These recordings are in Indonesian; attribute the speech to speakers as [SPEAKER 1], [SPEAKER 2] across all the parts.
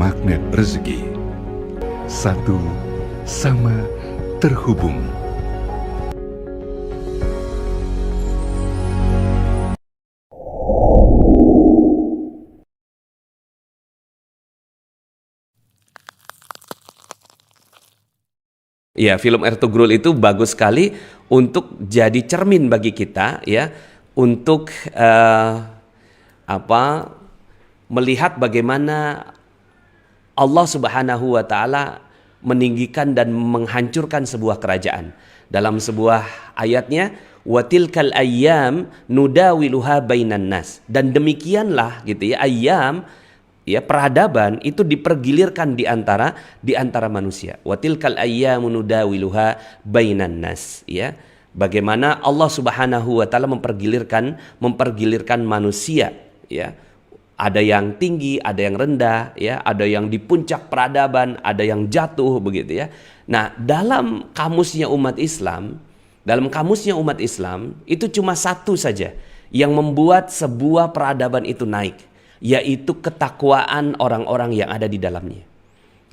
[SPEAKER 1] magnet rezeki. Satu sama terhubung.
[SPEAKER 2] Ya, film Ertugrul itu bagus sekali untuk jadi cermin bagi kita, ya, untuk melihat bagaimana Allah Subhanahu wa Ta'ala meninggikan dan menghancurkan sebuah kerajaan. Dalam sebuah ayatnya, wa tilkal ayyam nudawiluha bainan nas. Dan demikianlah gitu ya, ayyam, ya, peradaban itu dipergilirkan di antara manusia. Wa tilkal ayyamu nudawiluha bainan nas, ya. Bagaimana Allah Subhanahu wa Ta'ala mempergilirkan manusia, ya. Ada yang tinggi, ada yang rendah, ya, ada yang di puncak peradaban, ada yang jatuh begitu ya. Nah, dalam kamusnya umat Islam itu cuma satu saja yang membuat sebuah peradaban itu naik, yaitu ketakwaan orang-orang yang ada di dalamnya.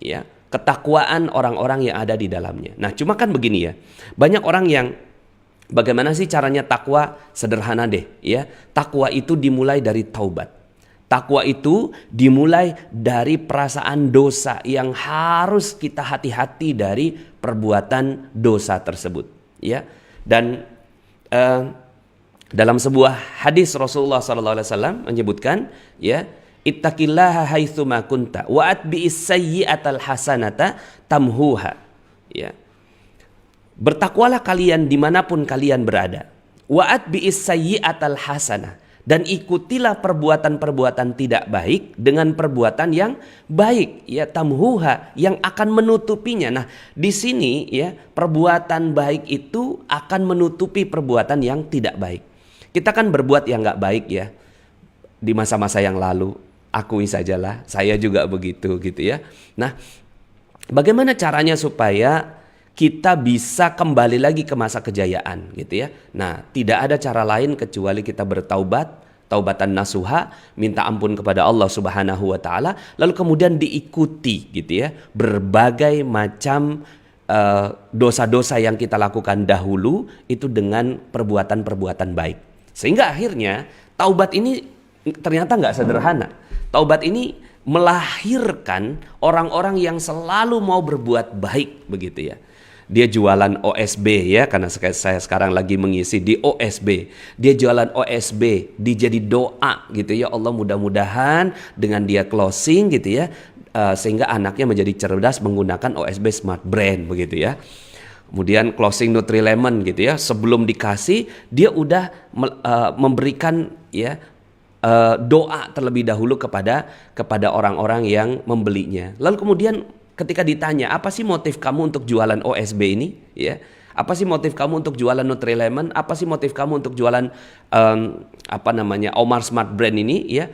[SPEAKER 2] Ya, ketakwaan orang-orang yang ada di dalamnya. Nah, cuma kan begini ya. Banyak orang yang bagaimana sih caranya takwa? Sederhana deh, ya. Takwa itu dimulai dari taubat. Takwa itu dimulai dari perasaan dosa yang harus kita hati-hati dari perbuatan dosa tersebut, ya. Dan dalam sebuah hadis Rasulullah SAW menyebutkan, ya, ittaqillaha haitsuma kunta wa atbi'is sayyi'atal hasanata tamhuha, ya. Bertakwalah kalian dimanapun kalian berada. Wa atbi'is sayyi'atal hasanah, dan ikutilah perbuatan-perbuatan tidak baik dengan perbuatan yang baik, ya, tamhuha, yang akan menutupinya. Nah, di sini, ya, perbuatan baik itu akan menutupi perbuatan yang tidak baik. Kita kan berbuat yang nggak baik, ya, di masa-masa yang lalu. Akui sajalah, saya juga begitu gitu ya. Nah, bagaimana caranya supaya kita bisa kembali lagi ke masa kejayaan gitu ya. Nah, tidak ada cara lain kecuali kita bertaubat, taubatan nasuha, minta ampun kepada Allah Subhanahu wa Ta'ala, lalu kemudian diikuti gitu ya berbagai macam dosa-dosa yang kita lakukan dahulu itu dengan perbuatan-perbuatan baik. Sehingga akhirnya taubat ini ternyata nggak sederhana. Taubat ini melahirkan orang-orang yang selalu mau berbuat baik begitu ya. Dia jualan OSB ya, karena saya sekarang lagi mengisi di OSB. Dia jualan OSB, dia jadi doa gitu ya. Allah mudah-mudahan dengan dia closing gitu ya, sehingga anaknya menjadi cerdas menggunakan OSB Smart Brand begitu ya. Kemudian closing Nutri-Lemon gitu ya. Sebelum dikasih dia udah memberikan ya doa terlebih dahulu kepada orang-orang yang membelinya. Lalu kemudian ketika ditanya, apa sih motif kamu untuk jualan OSB ini? Ya, apa sih motif kamu untuk jualan Nutri-Lemon? Apa sih motif kamu untuk jualan Omar Smart Brand ini? Ya,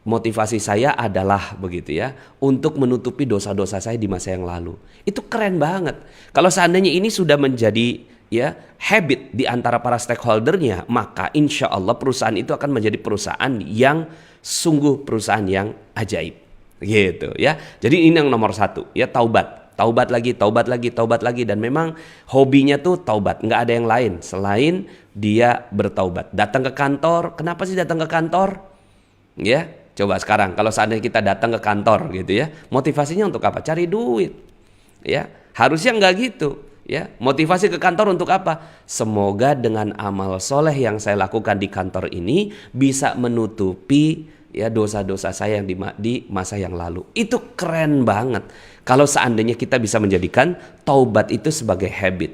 [SPEAKER 2] motivasi saya adalah begitu ya, untuk menutupi dosa-dosa saya di masa yang lalu. Itu keren banget. Kalau seandainya ini sudah menjadi ya habit di antara para stakeholdernya, maka insya Allah perusahaan itu akan menjadi perusahaan yang sungguh perusahaan yang ajaib. Gitu ya. Jadi ini yang nomor satu ya, taubat lagi, dan memang hobinya tuh taubat, nggak ada yang lain selain dia bertaubat. Datang ke kantor, kenapa sih datang ke kantor? Ya, coba sekarang kalau seandainya kita datang ke kantor gitu ya, motivasinya untuk apa? Cari duit. Ya, harusnya nggak gitu. Ya, motivasi ke kantor untuk apa? Semoga dengan amal soleh yang saya lakukan di kantor ini bisa menutupi ya dosa-dosa saya yang di masa yang lalu. Itu keren banget kalau seandainya kita bisa menjadikan taubat itu sebagai habit.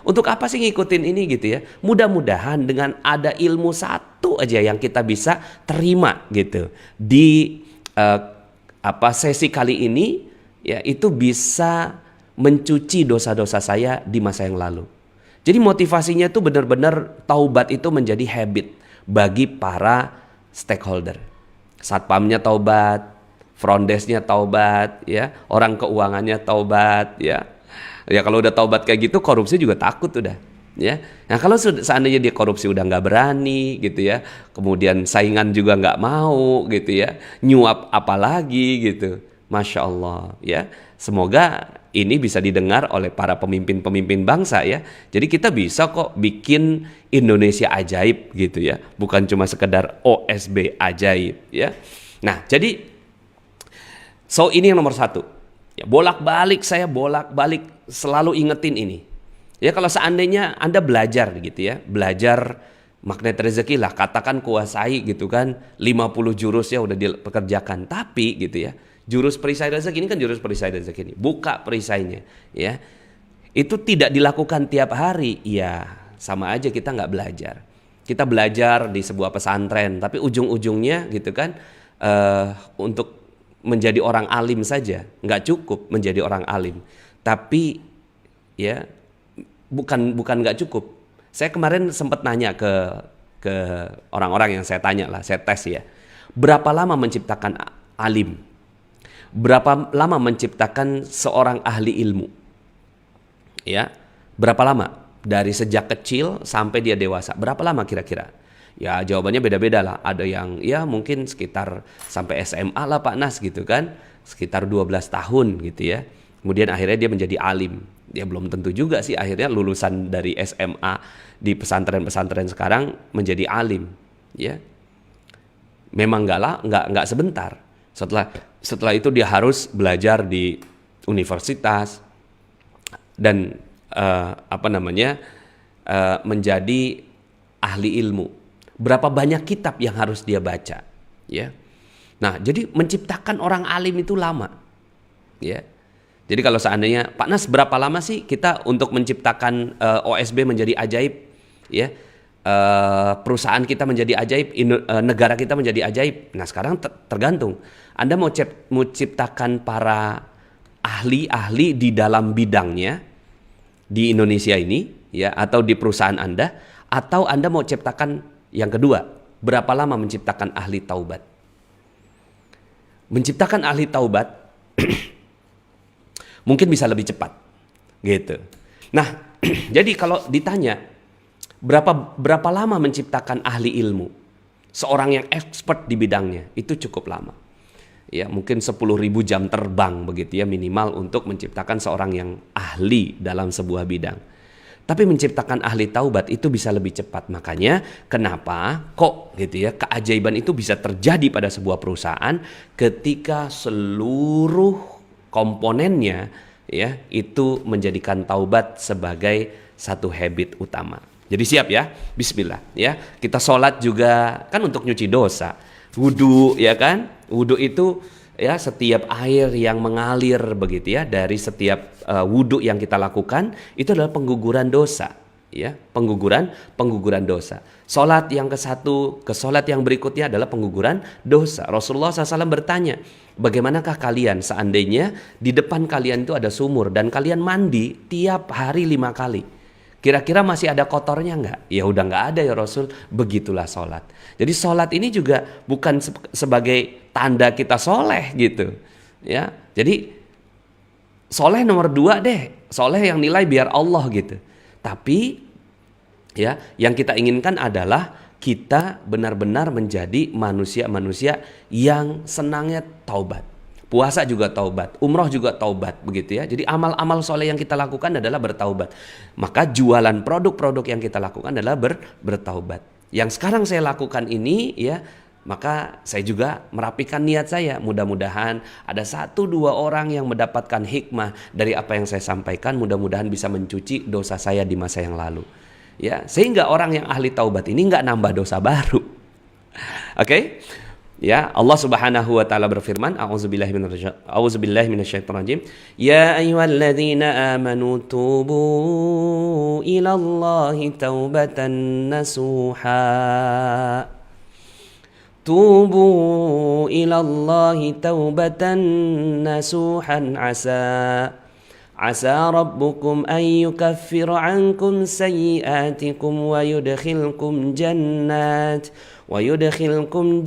[SPEAKER 2] Untuk apa sih ngikutin ini gitu ya? Mudah-mudahan dengan ada ilmu satu aja yang kita bisa terima gitu di sesi kali ini, ya, itu bisa mencuci dosa-dosa saya di masa yang lalu. Jadi motivasinya itu benar-benar taubat itu menjadi habit bagi para stakeholder. Satpamnya taubat, front desk-nya taubat, ya, orang keuangannya taubat, ya. Ya kalau udah taubat kayak gitu, korupsi juga takut udah, ya. Nah kalau seandainya dia korupsi udah nggak berani, gitu ya, kemudian saingan juga nggak mau, gitu ya, nyuap apalagi gitu. Masya Allah, ya. Semoga ini bisa didengar oleh para pemimpin-pemimpin bangsa, ya. Jadi kita bisa kok bikin Indonesia ajaib gitu ya, bukan cuma sekedar OSB ajaib, ya. Nah, jadi ini yang nomor satu. Ya, saya bolak-balik selalu ingetin ini. Ya, kalau seandainya Anda belajar gitu ya, belajar magnet rezeki lah, katakan kuasai gitu kan, 50 jurus ya udah dipekerjakan. Tapi gitu ya, jurus perisai rezeki ini kan jurus perisai rezeki ini, buka perisainya ya. Itu tidak dilakukan tiap hari, ya sama aja kita nggak belajar. Kita belajar di sebuah pesantren, tapi ujung-ujungnya gitu kan untuk menjadi orang alim saja, nggak cukup menjadi orang alim. Tapi ya bukan nggak cukup. Saya kemarin sempat nanya ke orang-orang yang saya tanya lah, saya tes ya. Berapa lama menciptakan alim? Berapa lama menciptakan seorang ahli ilmu? Ya, berapa lama? Dari sejak kecil sampai dia dewasa. Berapa lama kira-kira? Ya jawabannya beda-beda lah. Ada yang ya mungkin sekitar sampai SMA lah Pak Nas gitu kan. Sekitar 12 tahun gitu ya. Kemudian akhirnya dia menjadi alim. Ya belum tentu juga sih akhirnya lulusan dari SMA di pesantren-pesantren sekarang menjadi alim. Ya, memang nggak sebentar. Setelah itu dia harus belajar di universitas dan menjadi ahli ilmu. Berapa banyak kitab yang harus dia baca, ya. Nah, jadi menciptakan orang alim itu lama, ya. Jadi kalau seandainya Pak Nas berapa lama sih kita untuk menciptakan OSB menjadi ajaib, ya? Perusahaan kita menjadi ajaib, negara kita menjadi ajaib. Nah sekarang tergantung. Anda mau ciptakan para ahli-ahli di dalam bidangnya di Indonesia ini, ya, atau di perusahaan Anda, atau Anda mau ciptakan yang kedua, berapa lama menciptakan ahli taubat? Menciptakan ahli taubat mungkin bisa lebih cepat, gitu. Nah, jadi kalau ditanya berapa lama menciptakan ahli ilmu, seorang yang expert di bidangnya, itu cukup lama. Ya, mungkin 10.000 jam terbang begitu ya minimal untuk menciptakan seorang yang ahli dalam sebuah bidang. Tapi menciptakan ahli taubat itu bisa lebih cepat. Makanya kenapa kok gitu ya keajaiban itu bisa terjadi pada sebuah perusahaan ketika seluruh komponennya ya itu menjadikan taubat sebagai satu habit utama. Jadi siap ya, bismillah ya. Kita sholat juga kan untuk nyuci dosa. Wudu ya kan, wudu itu ya setiap air yang mengalir begitu ya dari setiap wudu yang kita lakukan itu adalah pengguguran dosa ya, pengguguran dosa. Sholat yang ke sholat yang berikutnya adalah pengguguran dosa. Rasulullah SAW bertanya, bagaimanakah kalian seandainya di depan kalian itu ada sumur dan kalian mandi tiap hari 5 kali? Kira-kira masih ada kotornya nggak? Ya udah nggak ada ya Rasul. Begitulah sholat. Jadi sholat ini juga bukan sebagai tanda kita soleh gitu. Ya, jadi soleh nomor 2 deh. Soleh yang nilai biar Allah gitu. Tapi ya yang kita inginkan adalah kita benar-benar menjadi manusia-manusia yang senangnya taubat. Puasa juga taubat, umroh juga taubat begitu ya. Jadi amal-amal soleh yang kita lakukan adalah bertaubat. Maka jualan produk-produk yang kita lakukan adalah bertaubat. Yang sekarang saya lakukan ini ya, maka saya juga merapikan niat saya. Mudah-mudahan ada 1-2 orang yang mendapatkan hikmah dari apa yang saya sampaikan. Mudah-mudahan bisa mencuci dosa saya di masa yang lalu. Ya, sehingga orang yang ahli taubat ini nggak nambah dosa baru. Oke? Ya, Allah Subhanahu wa taala berfirman, A'udzubillahi minasyaitonirrajim. Ya ayyuhalladzina amanu tubu ilallahi taubatan nasuha. Tubu ilallahi taubatan nasuhan asa rabbukum an yukaffira ankum sayyi'atikum wa yudkhilkum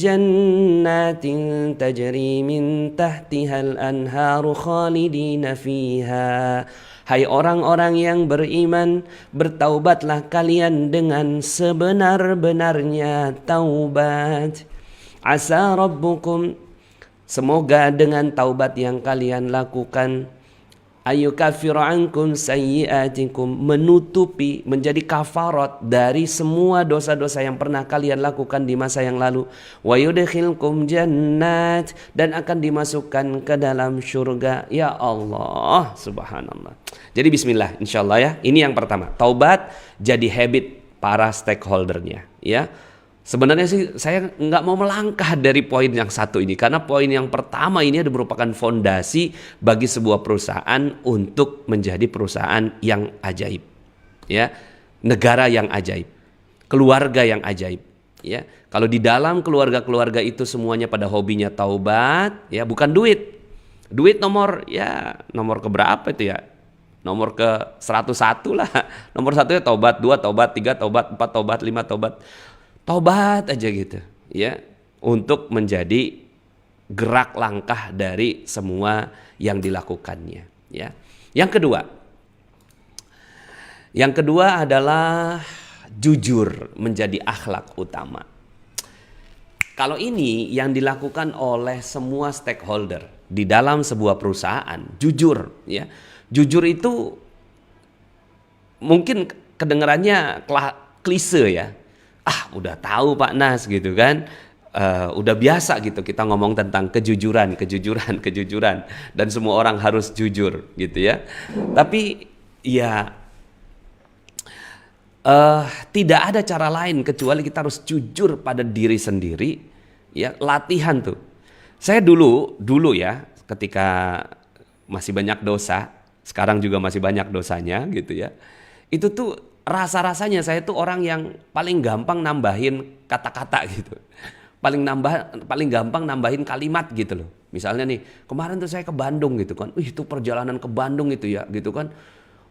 [SPEAKER 2] jannatin tajri min tahtihal anharu khalidina fiha. Hai orang-orang yang beriman, bertaubatlah kalian dengan sebenar-benarnya taubat. Asa rabbukum, semoga dengan taubat yang kalian lakukan, ayyukaffiru ankum sayyi'atikum, menutupi, menjadi kafarat dari semua dosa-dosa yang pernah kalian lakukan di masa yang lalu, wa yudkhilkum jannat, dan akan dimasukkan ke dalam surga. Ya Allah, subhanallah. Jadi bismillah, insyaallah ya. Ini yang pertama, taubat jadi habit para stakeholdernya, ya. Sebenarnya sih saya nggak mau melangkah dari poin yang satu ini, karena poin yang pertama ini merupakan fondasi bagi sebuah perusahaan untuk menjadi perusahaan yang ajaib, ya, negara yang ajaib, keluarga yang ajaib, ya. Kalau di dalam keluarga-keluarga itu semuanya pada hobinya taubat, ya, bukan duit nomor keberapa itu ya, nomor ke 101 lah, nomor 1 ya taubat, 2 taubat, 3 taubat, 4 taubat, 5 taubat. Taubat aja gitu, ya, untuk menjadi gerak langkah dari semua yang dilakukannya, ya. Yang kedua adalah jujur menjadi akhlak utama. Kalau ini yang dilakukan oleh semua stakeholder di dalam sebuah perusahaan, jujur, ya. Jujur itu mungkin kedengarannya klise ya. Udah tahu Pak Nas gitu kan, udah biasa gitu kita ngomong tentang kejujuran dan semua orang harus jujur gitu ya. Tapi ya tidak ada cara lain kecuali kita harus jujur pada diri sendiri, ya. Latihan tuh. Saya dulu ya, ketika masih banyak dosa, sekarang juga masih banyak dosanya gitu ya. Itu tuh rasa-rasanya saya tuh orang yang paling gampang nambahin kata-kata gitu. Paling gampang nambahin kalimat gitu loh. Misalnya nih, kemarin tuh saya ke Bandung gitu kan. Itu perjalanan ke Bandung itu ya gitu kan.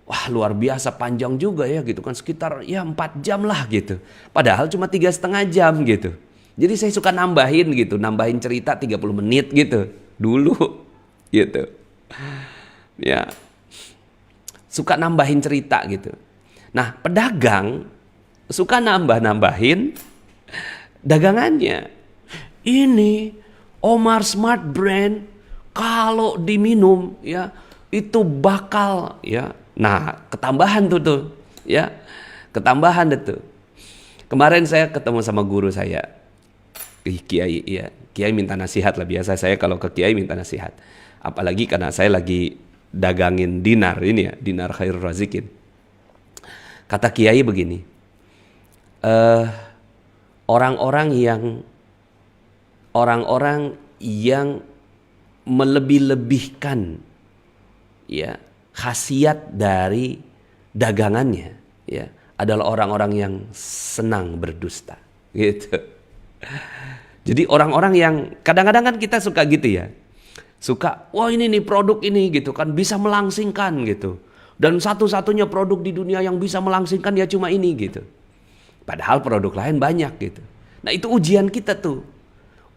[SPEAKER 2] Wah, luar biasa panjang juga ya gitu kan. Sekitar ya 4 jam lah gitu. Padahal cuma 3,5 jam gitu. Jadi saya suka nambahin cerita 30 menit gitu. Dulu gitu. Ya. Suka nambahin cerita gitu. Nah, pedagang suka nambahin dagangannya. Ini Omar Smart Brand kalau diminum ya itu bakal ya. Nah, ketambahan tuh ya. Ketambahan itu. Kemarin saya ketemu sama guru saya. Kiai ya. Kiai minta nasihat lah, biasa saya kalau ke kiai minta nasihat. Apalagi karena saya lagi dagangin dinar ini ya, dinar khairur razikin. Kata kiai begini, orang-orang yang melebih-lebihkan ya khasiat dari dagangannya ya adalah orang-orang yang senang berdusta gitu. Jadi orang-orang yang kadang-kadang kan kita suka gitu ya, suka wah ini nih produk ini gitu kan bisa melangsingkan gitu. Dan satu-satunya produk di dunia yang bisa melangsingkan ya cuma ini gitu. Padahal produk lain banyak gitu. Nah, itu ujian kita tuh.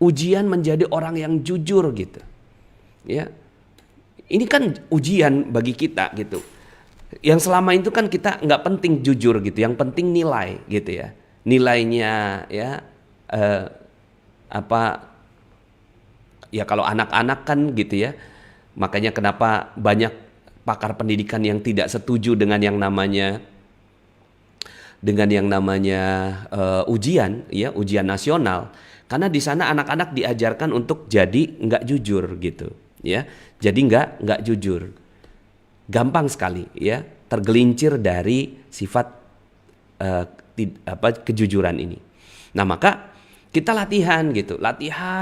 [SPEAKER 2] Ujian menjadi orang yang jujur gitu. Ya. Ini kan ujian bagi kita gitu. Yang selama itu kan kita nggak penting jujur gitu. Yang penting nilai gitu ya. Nilainya ya ya kalau anak-anak kan gitu ya. Makanya kenapa banyak pakar pendidikan yang tidak setuju dengan yang namanya ujian ya, ujian nasional, karena di sana anak-anak diajarkan untuk jadi nggak jujur gitu ya, jadi nggak jujur, gampang sekali ya tergelincir dari sifat kejujuran ini. Nah, maka kita latihan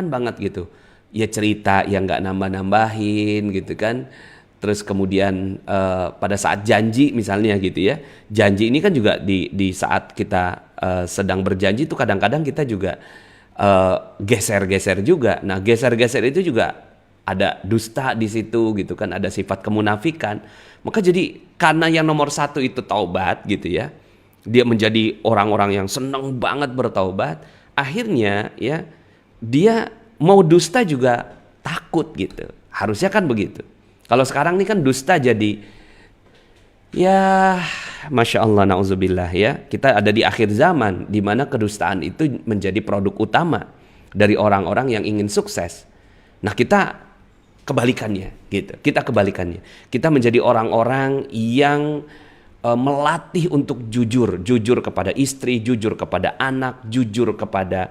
[SPEAKER 2] banget gitu ya, cerita yang nggak nambah-nambahin gitu kan. Terus kemudian pada saat janji misalnya gitu ya. Janji ini kan juga di saat kita sedang berjanji itu kadang-kadang kita juga geser-geser juga. Nah, geser-geser itu juga ada dusta di situ gitu kan, ada sifat kemunafikan. Maka jadi karena yang nomor 1 itu taubat gitu ya. Dia menjadi orang-orang yang senang banget bertaubat. Akhirnya ya dia mau dusta juga takut gitu. Harusnya kan begitu. Kalau sekarang ini kan dusta jadi ya Masya Allah, na'udzubillah ya. Kita ada di akhir zaman di mana kedustaan itu menjadi produk utama dari orang-orang yang ingin sukses. Nah, kita kebalikannya gitu. Kita kebalikannya. Kita menjadi orang-orang yang melatih untuk jujur kepada istri, jujur kepada anak, jujur kepada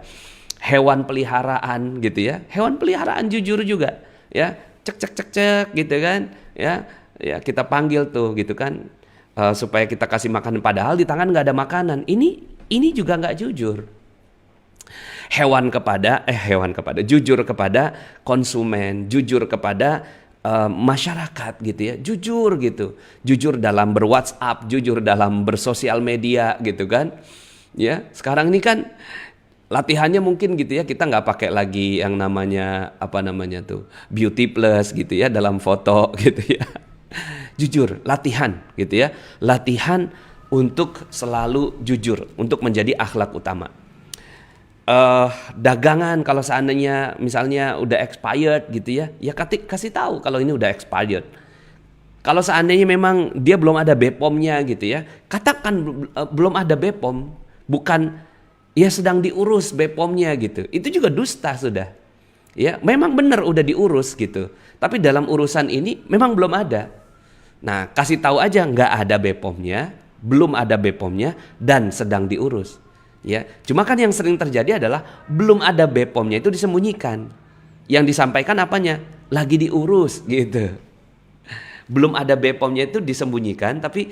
[SPEAKER 2] hewan peliharaan gitu ya. Hewan peliharaan jujur juga ya. Cek cek cek cek gitu kan. Ya, ya kita panggil tuh gitu kan. Supaya kita kasih makan, padahal di tangan nggak ada makanan. Ini juga nggak jujur. Jujur kepada konsumen, jujur kepada masyarakat gitu ya, jujur dalam berWhatsApp, jujur dalam bersosial media gitu kan. Ya, sekarang ini kan latihannya mungkin gitu ya, kita nggak pakai lagi yang namanya beauty plus gitu ya dalam foto gitu ya. Jujur, latihan gitu ya, latihan untuk selalu jujur, untuk menjadi akhlak utama. Dagangan kalau seandainya misalnya udah expired gitu ya, ya kasih tahu kalau ini udah expired. Kalau seandainya memang dia belum ada BPOM-nya gitu ya, katakan belum ada BPOM, bukan ya sedang diurus BPOM-nya gitu. Itu juga dusta sudah. Ya, memang benar udah diurus gitu. Tapi dalam urusan ini memang belum ada. Nah, kasih tahu aja nggak ada BPOM-nya, belum ada BPOM-nya dan sedang diurus. Ya, cuma kan yang sering terjadi adalah belum ada BPOM-nya itu disembunyikan. Yang disampaikan apanya? Lagi diurus gitu. Belum ada BPOM-nya itu disembunyikan, tapi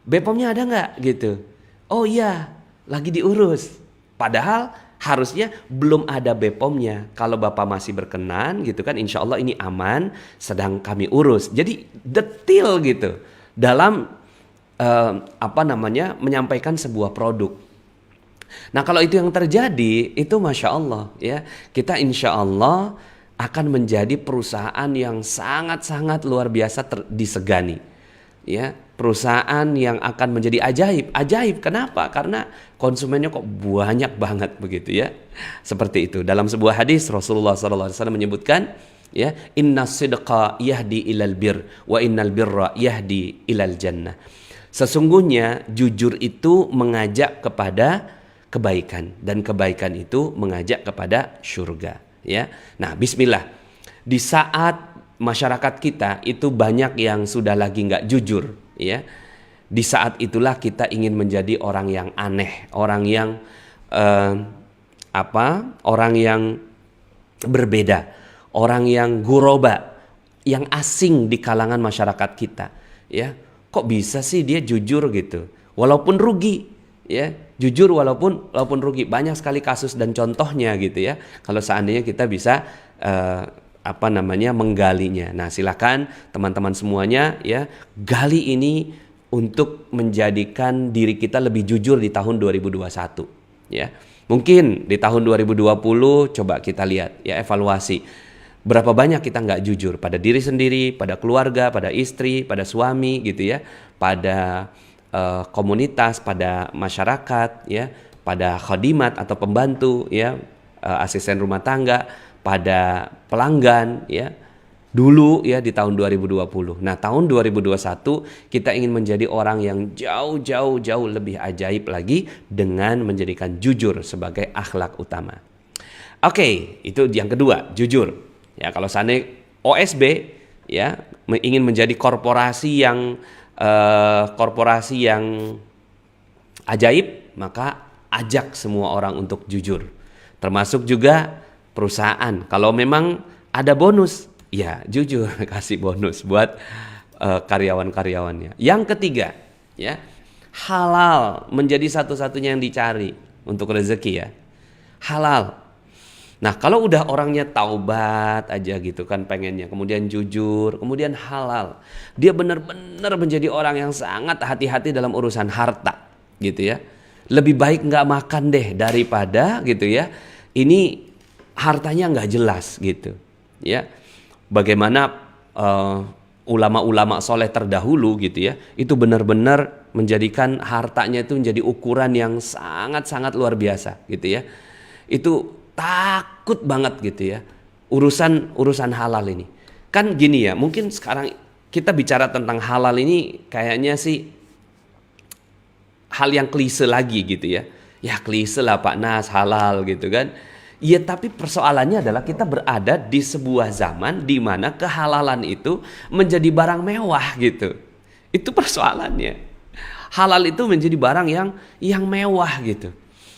[SPEAKER 2] BPOM-nya ada nggak gitu? Oh iya, lagi diurus. Padahal harusnya belum ada BPOM-nya. Kalau Bapak masih berkenan gitu kan, insya Allah ini aman, sedang kami urus. Jadi detail gitu dalam menyampaikan sebuah produk. Nah, kalau itu yang terjadi, itu Masya Allah ya, kita insya Allah akan menjadi perusahaan yang sangat-sangat luar biasa disegani. Ya, perusahaan yang akan menjadi ajaib. Kenapa? Karena konsumennya kok banyak banget begitu ya. Seperti itu. Dalam sebuah hadis Rasulullah SAW menyebutkan, ya, inna sidqa yahdi ilal bir wa innal birra yahdi ilal jannah. Sesungguhnya jujur itu mengajak kepada kebaikan, dan kebaikan itu mengajak kepada surga. Ya, nah Bismillah. Di saat masyarakat kita itu banyak yang sudah lagi nggak jujur, ya. Di saat itulah kita ingin menjadi orang yang aneh, orang yang orang yang berbeda, orang yang guroba, yang asing di kalangan masyarakat kita. Ya, kok bisa sih dia jujur gitu, walaupun rugi, ya. Jujur walaupun rugi. Banyak sekali kasus dan contohnya gitu ya. Kalau seandainya kita bisa menggalinya. Nah, silakan teman-teman semuanya ya, gali ini untuk menjadikan diri kita lebih jujur di tahun 2021 ya. Mungkin di tahun 2020 coba kita lihat ya, evaluasi. Berapa banyak kita nggak jujur pada diri sendiri, pada keluarga, pada istri, pada suami gitu ya, pada komunitas, pada masyarakat ya, pada khadimat atau pembantu ya, asisten rumah tangga, pada pelanggan ya, dulu ya di tahun 2020. Nah, tahun 2021 kita ingin menjadi orang yang jauh lebih ajaib lagi dengan menjadikan jujur sebagai akhlak utama. Oke, itu yang kedua, jujur. Ya, kalau seandainya OSB ya ingin menjadi korporasi yang ajaib, maka ajak semua orang untuk jujur. Termasuk juga perusahaan. Kalau memang ada bonus, ya jujur kasih bonus buat karyawan-karyawannya. Yang ketiga, ya, halal menjadi satu-satunya yang dicari untuk rezeki ya. Halal. Nah, kalau udah orangnya taubat aja gitu kan pengennya, kemudian jujur, kemudian halal, dia benar-benar menjadi orang yang sangat hati-hati dalam urusan harta gitu ya. Lebih baik nggak makan deh daripada gitu ya, ini hartanya nggak jelas gitu ya. Bagaimana ulama-ulama soleh terdahulu gitu ya, itu benar-benar menjadikan hartanya itu menjadi ukuran yang sangat-sangat luar biasa gitu ya. Itu takut banget gitu ya urusan halal ini. Kan gini ya, mungkin sekarang kita bicara tentang halal ini kayaknya sih hal yang klise lagi gitu ya. Ya klise lah Pak Nas, halal gitu kan. Ya, tapi persoalannya adalah kita berada di sebuah zaman di mana kehalalan itu menjadi barang mewah gitu. Itu persoalannya. Halal itu menjadi barang yang mewah gitu.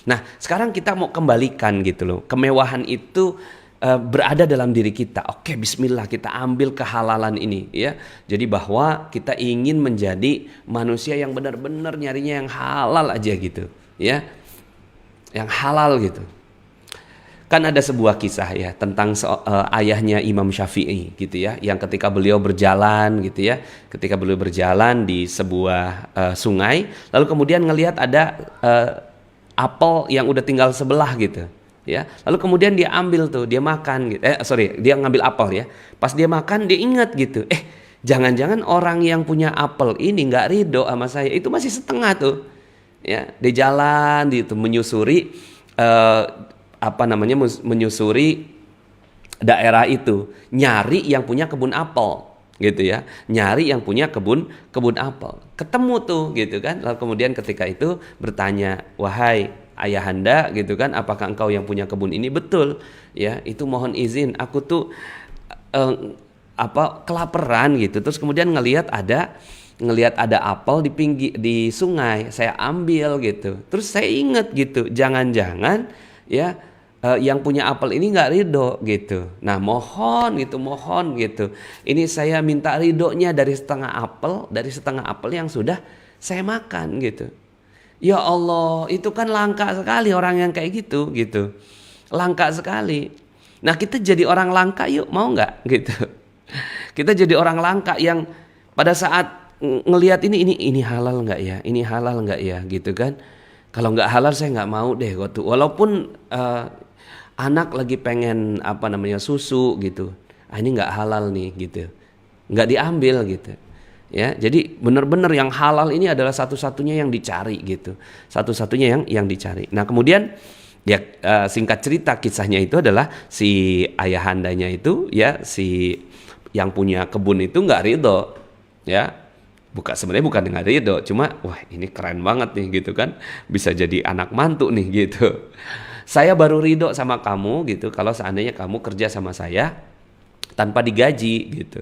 [SPEAKER 2] Nah, sekarang kita mau kembalikan gitu loh. Kemewahan itu berada dalam diri kita. Oke, bismillah, kita ambil kehalalan ini ya. Jadi bahwa kita ingin menjadi manusia yang benar-benar nyarinya yang halal aja gitu, ya. Yang halal gitu. Kan ada sebuah kisah ya tentang ayahnya Imam Syafi'i gitu ya, yang ketika beliau berjalan gitu ya, ketika beliau berjalan di sebuah sungai, lalu kemudian ngelihat ada apel yang udah tinggal sebelah gitu ya, lalu kemudian dia ambil tuh, dia makan gitu. Dia ngambil apel ya, pas dia makan dia ingat gitu, jangan-jangan orang yang punya apel ini nggak ridho sama saya, itu masih setengah tuh ya, dia jalan gitu menyusuri menyusuri daerah itu, nyari yang punya kebun apel gitu ya, nyari yang punya kebun apel, ketemu tuh gitu kan, lalu kemudian ketika itu bertanya, wahai ayahanda gitu kan, apakah engkau yang punya kebun ini? Betul ya, itu mohon izin, aku tuh kelaparan gitu, terus kemudian ngelihat ada apel di sungai, saya ambil gitu, terus saya ingat gitu, jangan-jangan ya yang punya apel ini nggak ridho gitu. Nah mohon gitu. Ini saya minta ridhonya dari setengah apel yang sudah saya makan gitu. Ya Allah, itu kan langka sekali orang yang kayak gitu. Langka sekali. Nah kita jadi orang langka yuk, mau nggak gitu? Kita jadi orang langka yang pada saat ngelihat ini halal nggak ya? Ini halal nggak ya? Gitu kan? Kalau nggak halal saya nggak mau deh. Walaupun anak lagi pengen susu gitu, ini nggak halal nih gitu, nggak diambil gitu ya. Jadi benar-benar yang halal ini adalah satu-satunya yang dicari gitu, satu-satunya yang dicari. Nah kemudian ya singkat cerita kisahnya itu adalah si ayahandanya itu ya, si yang punya kebun itu nggak ridho ya, sebenarnya bukan nggak ridho, cuma wah ini keren banget nih gitu kan, bisa jadi anak mantu nih gitu. Saya baru ridho sama kamu gitu kalau seandainya kamu kerja sama saya tanpa digaji gitu.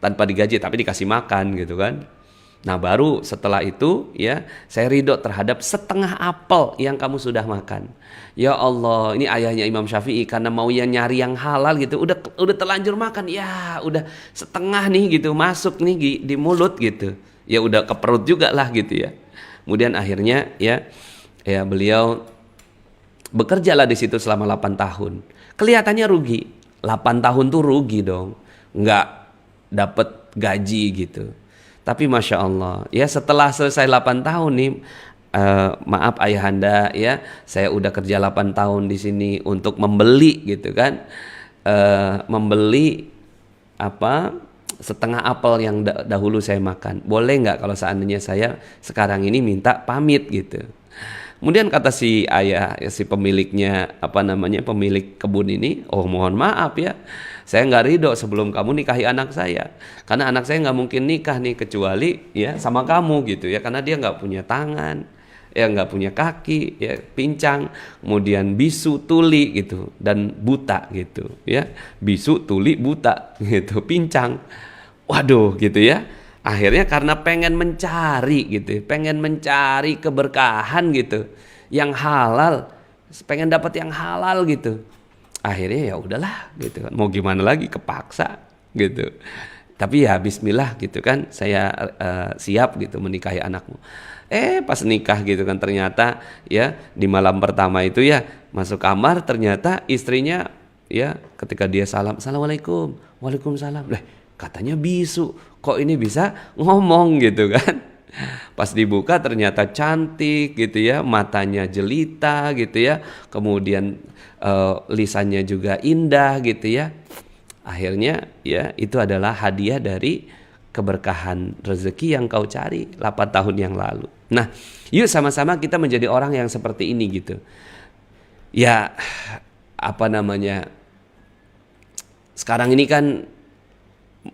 [SPEAKER 2] Tanpa digaji tapi dikasih makan gitu kan. Nah baru setelah itu ya saya ridho terhadap setengah apel yang kamu sudah makan. Ya Allah, ini ayahnya Imam Syafi'i karena mau yang nyari yang halal gitu, udah terlanjur makan. Ya udah setengah nih gitu masuk nih di mulut gitu. Ya udah ke perut juga lah gitu ya. Kemudian akhirnya ya beliau bekerjalah di situ selama 8 tahun. Kelihatannya rugi. 8 tahun tuh rugi dong. Nggak dapat gaji gitu. Tapi Masya Allah, ya setelah selesai 8 tahun nih, maaf ayahanda ya, saya udah kerja 8 tahun di sini untuk membeli gitu kan. Membeli setengah apel yang dahulu saya makan. Boleh nggak kalau seandainya saya sekarang ini minta pamit gitu. Kemudian kata si ayah, si pemiliknya, pemilik kebun ini, oh mohon maaf ya, saya nggak ridho sebelum kamu nikahi anak saya, karena anak saya nggak mungkin nikah nih kecuali ya sama kamu gitu ya, karena dia nggak punya tangan, ya nggak punya kaki, ya pincang, kemudian bisu, tuli gitu, dan buta gitu ya, bisu, tuli, buta gitu, pincang, waduh gitu ya. Akhirnya karena pengen mencari keberkahan gitu, yang halal, pengen dapat yang halal gitu. Akhirnya ya udahlah gitu kan, mau gimana lagi, kepaksa gitu. Tapi ya bismillah gitu kan, saya siap gitu menikahi anakmu. Pas nikah gitu kan, ternyata ya di malam pertama itu ya masuk kamar, ternyata istrinya ya ketika dia salam, assalamualaikum, waalaikumsalam, katanya bisu, kok ini bisa ngomong gitu kan. Pas dibuka ternyata cantik gitu ya, matanya jelita gitu ya, kemudian lisannya juga indah gitu ya. Akhirnya ya itu adalah hadiah dari keberkahan rezeki yang kau cari 8 tahun yang lalu. Nah yuk sama-sama kita menjadi orang yang seperti ini gitu. Ya sekarang ini kan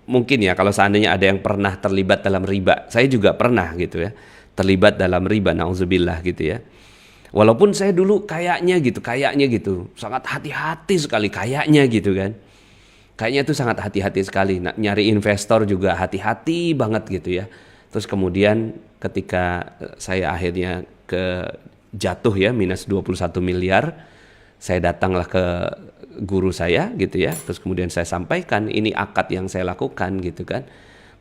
[SPEAKER 2] mungkin ya kalau seandainya ada yang pernah terlibat dalam riba, saya juga pernah gitu ya, terlibat dalam riba, nauzubillah gitu ya. Walaupun saya dulu kayaknya gitu, sangat hati-hati sekali kayaknya gitu kan. Kayaknya itu sangat hati-hati sekali. Nah, nyari investor juga hati-hati banget gitu ya. Terus kemudian ketika saya akhirnya jatuh ya minus 21 miliar, saya datanglah ke guru saya gitu ya. Terus kemudian saya sampaikan ini akad yang saya lakukan gitu kan.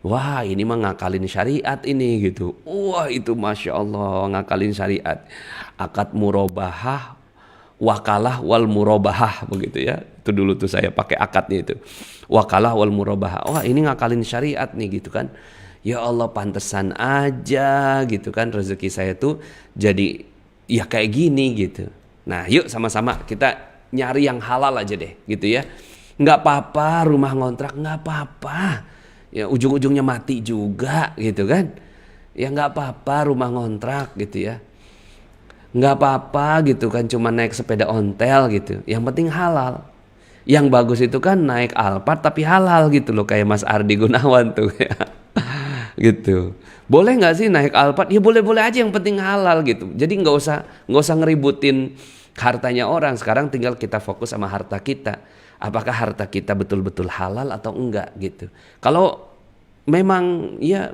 [SPEAKER 2] Wah, ini mah ngakalin syariat ini gitu. Wah, itu Masya Allah ngakalin syariat. Akad murabahah, wakalah wal murabahah begitu ya. Itu dulu tuh saya pakai akadnya itu. Wakalah wal murabahah. Wah, ini ngakalin syariat nih gitu kan. Ya Allah, pantesan aja gitu kan rezeki saya tuh jadi ya kayak gini gitu. Nah, yuk sama-sama kita nyari yang halal aja deh gitu ya. Nggak apa-apa rumah ngontrak, nggak apa-apa. Ya ujung-ujungnya mati juga gitu kan. Ya nggak apa-apa rumah ngontrak gitu ya. Nggak apa-apa gitu kan cuma naik sepeda ontel gitu. Yang penting halal. Yang bagus itu kan naik Alphard tapi halal gitu loh, kayak Mas Ardi Gunawan tuh ya. Gitu. Boleh nggak sih naik Alphard? Ya boleh-boleh aja, yang penting halal gitu. Jadi nggak usah ngeributin hartanya orang. Sekarang tinggal kita fokus sama harta kita. Apakah harta kita betul-betul halal atau enggak gitu. Kalau memang ya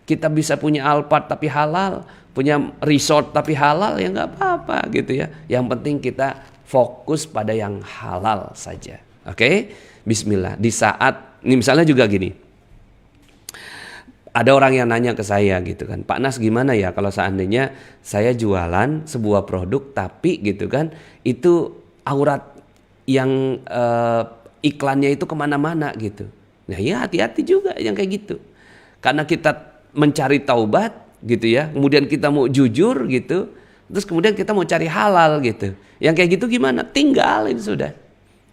[SPEAKER 2] kita bisa punya Alphard tapi halal, punya resort tapi halal, ya nggak apa-apa gitu ya. Yang penting kita fokus pada yang halal saja. Oke? Bismillah. Di saat ini misalnya juga gini. Ada orang yang nanya ke saya gitu kan, Pak Nas gimana ya kalau seandainya saya jualan sebuah produk tapi gitu kan itu aurat yang iklannya itu kemana-mana gitu. Nah ya hati-hati juga yang kayak gitu. Karena kita mencari taubat gitu ya, kemudian kita mau jujur gitu, terus kemudian kita mau cari halal gitu. Yang kayak gitu gimana? Tinggalin sudah.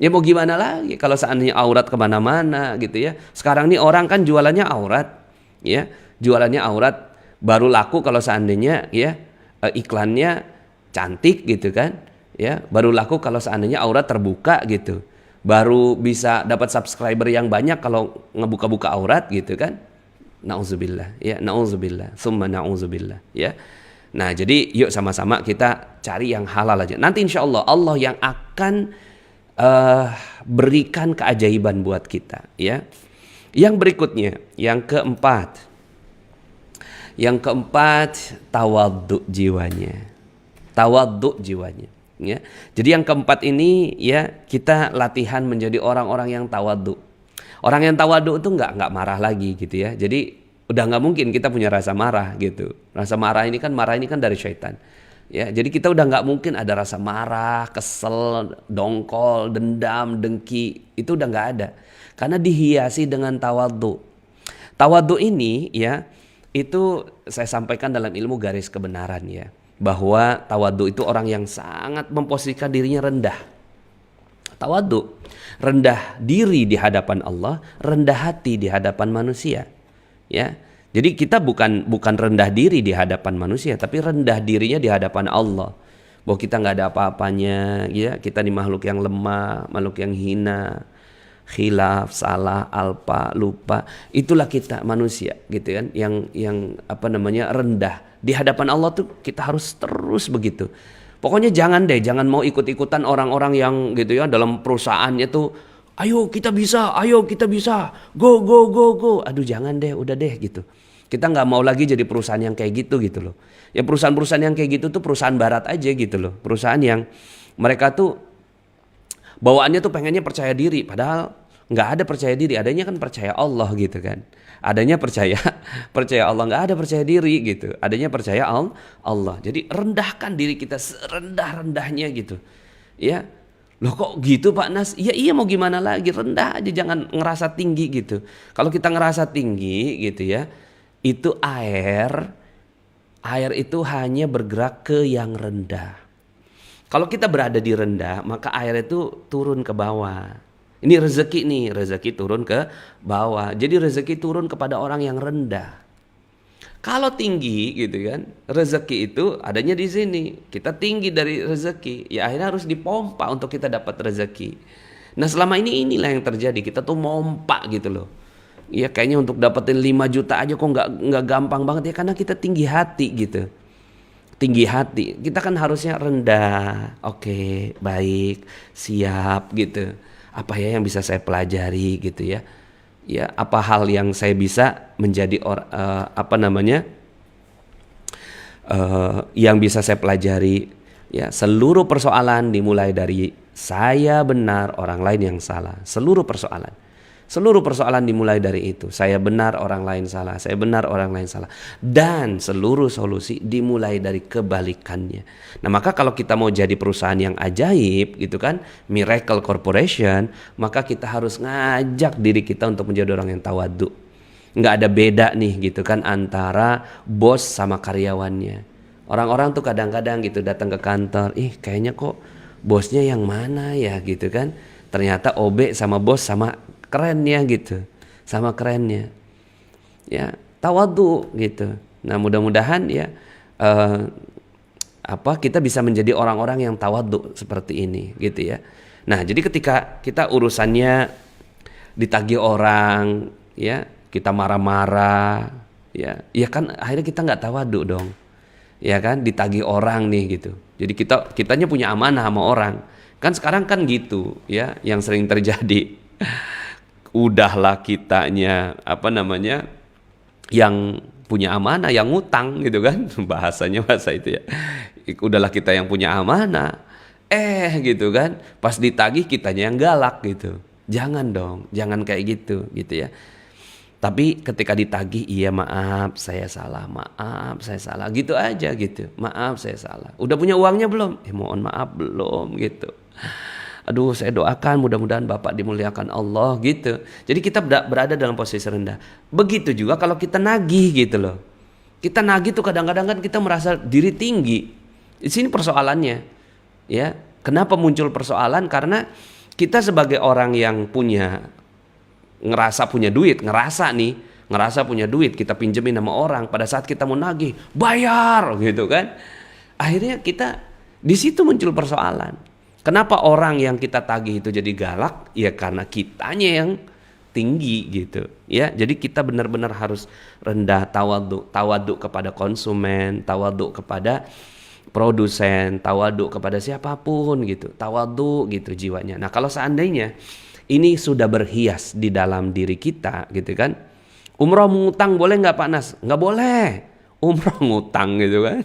[SPEAKER 2] Ya mau gimana lagi kalau seandainya aurat kemana-mana gitu ya. Sekarang nih orang kan jualannya aurat. Ya, jualannya aurat, baru laku kalau seandainya ya iklannya cantik gitu kan. Ya, baru laku kalau seandainya aurat terbuka gitu. Baru bisa dapat subscriber yang banyak kalau ngebuka-buka aurat gitu kan. Nauzubillah, ya, nauzubillah, summa nauzubillah, ya. Nah, jadi yuk sama-sama kita cari yang halal aja. Nanti insya Allah Allah yang akan berikan keajaiban buat kita, ya. Yang berikutnya, yang keempat, tawadhu jiwanya, ya. Jadi yang keempat ini ya kita latihan menjadi orang-orang yang tawadhu. Orang yang tawadhu itu nggak marah lagi gitu ya. Jadi udah nggak mungkin kita punya rasa marah gitu. Rasa marah ini kan dari syaitan. Ya, jadi kita udah nggak mungkin ada rasa marah, kesel, dongkol, dendam, dengki, itu udah nggak ada. Karena dihiasi dengan tawadhu. Tawadhu ini ya, itu saya sampaikan dalam ilmu garis kebenaran ya. Bahwa tawadhu itu orang yang sangat memposisikan dirinya rendah. Tawadhu, rendah diri di hadapan Allah, rendah hati di hadapan manusia. Ya. Jadi kita bukan rendah diri di hadapan manusia, tapi rendah dirinya di hadapan Allah. Bahwa kita nggak ada apa-apanya, ya, kita di makhluk yang lemah, makhluk yang hina, khilaf, salah, alpa, lupa. Itulah kita manusia gitu kan, yang rendah di hadapan Allah tuh kita harus terus begitu. Pokoknya jangan mau ikut-ikutan orang-orang yang gitu ya dalam perusahaannya tuh, ayo kita bisa, go. Aduh jangan deh, udah deh gitu. Kita nggak mau lagi jadi perusahaan yang kayak gitu loh. Ya perusahaan-perusahaan yang kayak gitu tuh perusahaan barat aja gitu loh. Perusahaan yang mereka tuh bawaannya tuh pengennya percaya diri, padahal nggak ada percaya diri, adanya kan percaya Allah gitu kan. Adanya percaya Allah, nggak ada percaya diri gitu. Adanya percaya Allah. Jadi rendahkan diri kita serendah-rendahnya gitu. Ya, loh kok gitu Pak Nas? Iya mau gimana lagi, rendah aja, jangan ngerasa tinggi gitu. Kalau kita ngerasa tinggi gitu ya, itu air itu hanya bergerak ke yang rendah. Kalau kita berada di rendah, maka air itu turun ke bawah. Ini rezeki turun ke bawah. Jadi rezeki turun kepada orang yang rendah. Kalau tinggi gitu kan, rezeki itu adanya di sini. Kita tinggi dari rezeki, ya akhirnya harus dipompa untuk kita dapat rezeki. Nah selama inilah yang terjadi, kita tuh mompa gitu loh. Ya kayaknya untuk dapetin 5 juta aja kok nggak gampang banget ya, karena kita tinggi hati gitu. tinggi hati. Kita kan harusnya rendah. Oke, baik, siap gitu. Apa ya yang bisa saya pelajari gitu ya? Ya, apa hal yang saya bisa menjadi yang bisa saya pelajari? Ya, seluruh persoalan dimulai dari saya benar, orang lain yang salah. Seluruh persoalan dimulai dari itu. Saya benar, orang lain salah. Saya benar, orang lain salah. Dan seluruh solusi dimulai dari kebalikannya. Nah, maka kalau kita mau jadi perusahaan yang ajaib gitu kan, Miracle Corporation, maka kita harus ngajak diri kita untuk menjadi orang yang tawadhu. Nggak ada beda nih gitu kan antara bos sama karyawannya. Orang-orang tuh kadang-kadang gitu datang ke kantor, kayaknya kok bosnya yang mana ya gitu kan. Ternyata OB sama bos sama kerennya gitu, sama kerennya, ya tawadhu gitu. Nah mudah-mudahan ya kita bisa menjadi orang-orang yang tawadhu seperti ini gitu ya. Nah jadi ketika kita urusannya ditagih orang, ya kita marah-marah, ya kan akhirnya kita nggak tawadhu dong, ya kan ditagih orang nih gitu. Jadi kitanya punya amanah sama orang, kan sekarang kan gitu ya yang sering terjadi. Udahlah kitanya yang punya amanah, yang ngutang gitu kan, bahasa itu ya. Udahlah kita yang punya amanah, gitu kan, pas ditagih kitanya yang galak gitu. Jangan dong, jangan kayak gitu ya. Tapi ketika ditagih, iya maaf saya salah, gitu aja gitu. Maaf saya salah. Udah punya uangnya belum? Mohon maaf belum gitu. Aduh saya doakan mudah-mudahan Bapak dimuliakan Allah gitu. Jadi kita berada dalam posisi rendah. Begitu juga kalau kita nagih gitu loh. Kita nagih tuh kadang-kadang kan kita merasa diri tinggi. Di sini persoalannya. Ya, kenapa muncul persoalan? Karena kita sebagai orang yang ngerasa punya duit, kita pinjemin sama orang, pada saat kita mau nagih, bayar gitu kan. Akhirnya kita di situ muncul persoalan. Kenapa orang yang kita tagih itu jadi galak? Ya karena kitanya yang tinggi gitu. Ya, jadi kita benar-benar harus rendah, tawadhu kepada konsumen, tawadhu kepada produsen, tawadhu kepada siapapun gitu. Tawadhu gitu jiwanya. Nah, kalau seandainya ini sudah berhias di dalam diri kita gitu kan. Umroh ngutang boleh nggak Pak Nas? Nggak boleh. Umroh ngutang gitu kan.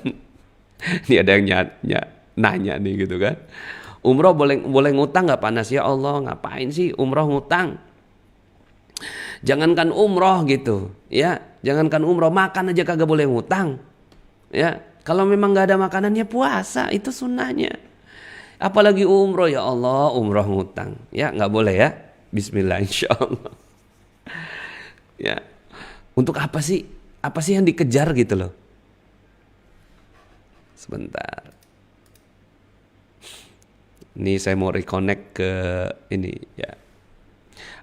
[SPEAKER 2] Ini ada yang nanya nih gitu kan. Umroh boleh ngutang nggak Pak Nas? Ya Allah, ngapain sih umroh ngutang? Jangankan umroh gitu, ya. Jangankan umroh, makan aja kagak boleh ngutang. Ya, kalau memang nggak ada makanan ya puasa, itu sunnahnya. Apalagi umroh, ya Allah, umroh ngutang. Ya, nggak boleh ya. Bismillah insyaallah. Ya. Untuk apa sih? Apa sih yang dikejar gitu loh? Sebentar. Ini saya mau reconnect ke ini ya.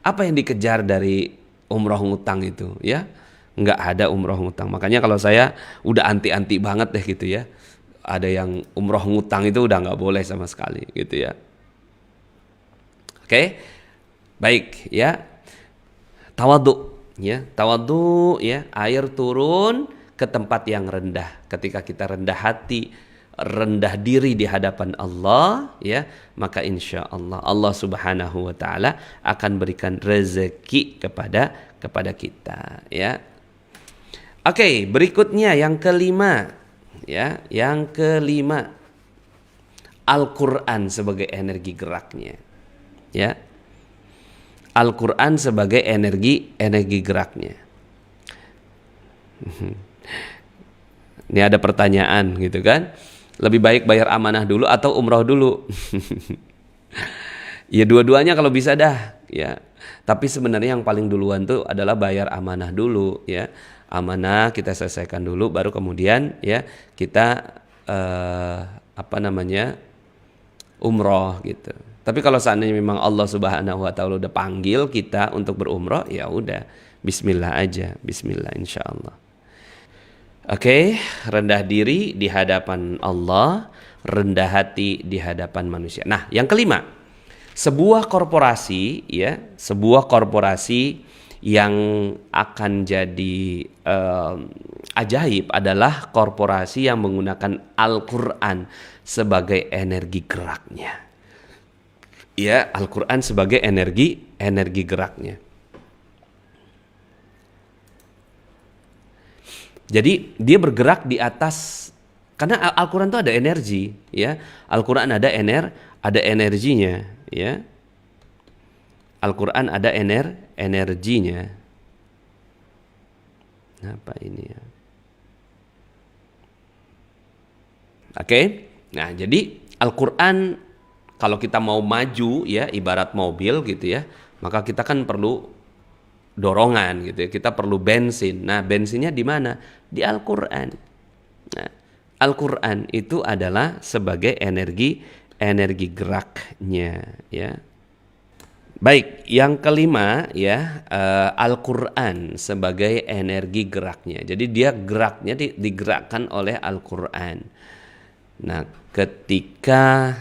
[SPEAKER 2] Apa yang dikejar dari umroh ngutang itu ya? Nggak ada umroh ngutang. Makanya kalau saya udah anti-anti banget deh gitu ya. Ada yang umroh ngutang itu udah nggak boleh sama sekali gitu ya. Oke, baik ya. Tawadhu ya. Air turun ke tempat yang rendah. Ketika kita rendah hati, rendah diri di hadapan Allah ya, maka insya Allah Allah Subhanahu wa taala akan berikan rezeki kepada kita ya. Oke, berikutnya yang kelima ya, Al-Qur'an sebagai energi geraknya ya. Al-Qur'an sebagai energi geraknya. Ini ada pertanyaan gitu kan. Lebih baik bayar amanah dulu atau umroh dulu? Ya dua-duanya kalau bisa dah ya. Tapi sebenarnya yang paling duluan tuh adalah bayar amanah dulu ya. Amanah kita selesaikan dulu, baru kemudian ya kita umroh gitu. Tapi kalau seandainya memang Allah Subhanahu wa taala udah panggil kita untuk berumroh, ya udah bismillah aja, bismillah insyaallah. Oke, rendah diri di hadapan Allah, rendah hati di hadapan manusia. Nah, yang kelima, sebuah korporasi yang akan jadi ajaib adalah korporasi yang menggunakan Al-Quran sebagai energi geraknya. Ya, Al-Quran sebagai energi geraknya. Jadi dia bergerak di atas, karena Al-Quran itu ada energi, ya. Al-Quran ada energinya, ya. Al-Quran ada energinya. Apa ini ya? Oke. Nah, jadi Al-Quran kalau kita mau maju, ya, ibarat mobil gitu ya, maka kita kan perlu dorongan gitu ya. Kita perlu bensin. Nah, bensinnya di mana? Di Al-Quran. Nah, Al-Quran itu adalah sebagai energi geraknya, ya. Baik, yang kelima ya, Al-Quran sebagai energi geraknya. Jadi dia geraknya digerakkan oleh Al-Quran. Nah, ketika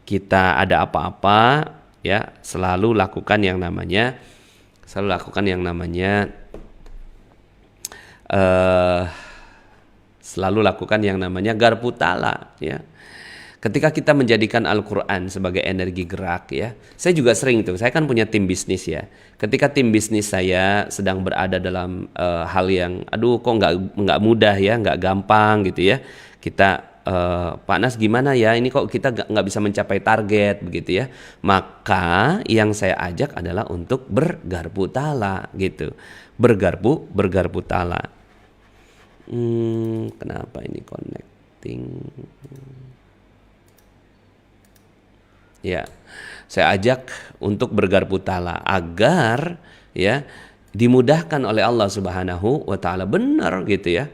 [SPEAKER 2] kita ada apa-apa, ya, selalu lakukan yang namanya garpu tala, ya. Ketika kita menjadikan Al-Quran sebagai energi gerak, ya, saya juga sering tuh, saya kan punya tim bisnis ya. Ketika tim bisnis saya sedang berada dalam hal yang, kok nggak mudah ya, nggak gampang gitu ya. Kita, Pak Nas gimana ya, ini kok kita nggak bisa mencapai target begitu ya. Maka yang saya ajak adalah untuk bergarpu tala gitu, bergarpu tala. Kenapa ini connecting? Ya, saya ajak untuk bergarpu tala agar ya dimudahkan oleh Allah Subhanahu wa taala, benar gitu ya.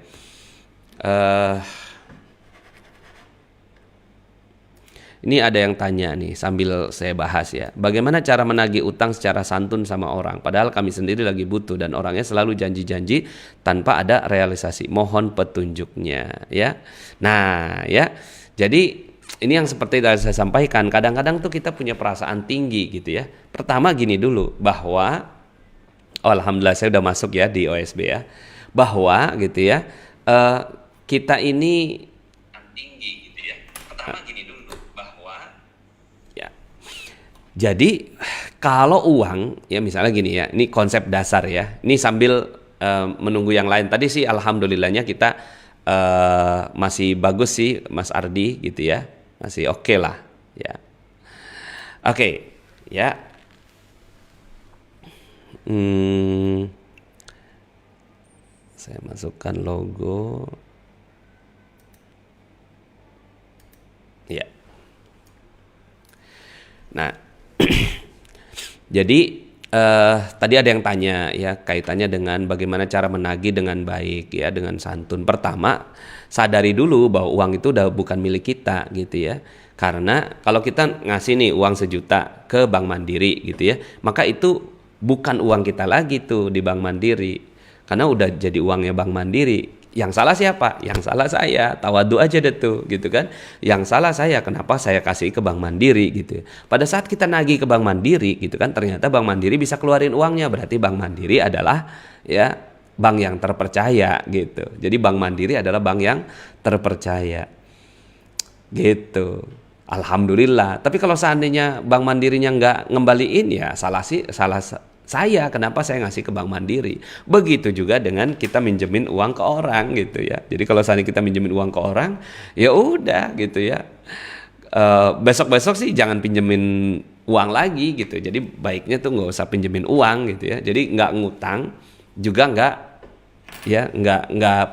[SPEAKER 2] Ini ada yang tanya nih sambil saya bahas ya. Bagaimana cara menagih utang secara santun sama orang? Padahal kami sendiri lagi butuh dan orangnya selalu janji-janji tanpa ada realisasi. Mohon petunjuknya ya. Nah ya, jadi ini yang seperti tadi saya sampaikan, kadang-kadang tuh kita punya perasaan tinggi gitu ya. Pertama gini dulu, bahwa alhamdulillah saya udah masuk ya di OSB ya, bahwa gitu ya, kita ini tinggi gitu ya. Pertama gini dulu, bahwa ya, jadi kalau uang ya, misalnya gini ya, ini konsep dasar ya, ini sambil menunggu yang lain. Tadi sih alhamdulillahnya kita masih bagus sih Mas Ardi gitu ya, masih oke lah ya. Oke ya. Saya masukkan logo ya. Nah jadi tadi ada yang tanya ya, kaitannya dengan bagaimana cara menagih dengan baik ya, dengan santun. Pertama, sadari dulu bahwa uang itu udah bukan milik kita gitu ya. Karena kalau kita ngasih nih uang 1 juta ke Bank Mandiri gitu ya, maka itu bukan uang kita lagi tuh di Bank Mandiri, karena udah jadi uangnya Bank Mandiri. Yang salah siapa? Yang salah saya. Tawadu aja deh tuh gitu kan. Yang salah saya, kenapa saya kasih ke Bank Mandiri gitu. Pada saat kita nagih ke Bank Mandiri gitu kan, ternyata Bank Mandiri bisa keluarin uangnya. Berarti Bank Mandiri adalah ya bank yang terpercaya gitu. Jadi Bank Mandiri adalah bank yang terpercaya gitu. Alhamdulillah. Tapi kalau seandainya Bank Mandirinya nggak ngembaliin, ya salah saya, kenapa saya ngasih ke Bank Mandiri. Begitu juga dengan kita minjemin uang ke orang gitu ya. Jadi kalau seandainya kita minjemin uang ke orang, ya udah gitu ya, besok-besok sih jangan pinjemin uang lagi gitu. Jadi baiknya tuh nggak usah pinjemin uang gitu ya. Jadi nggak ngutang, juga nggak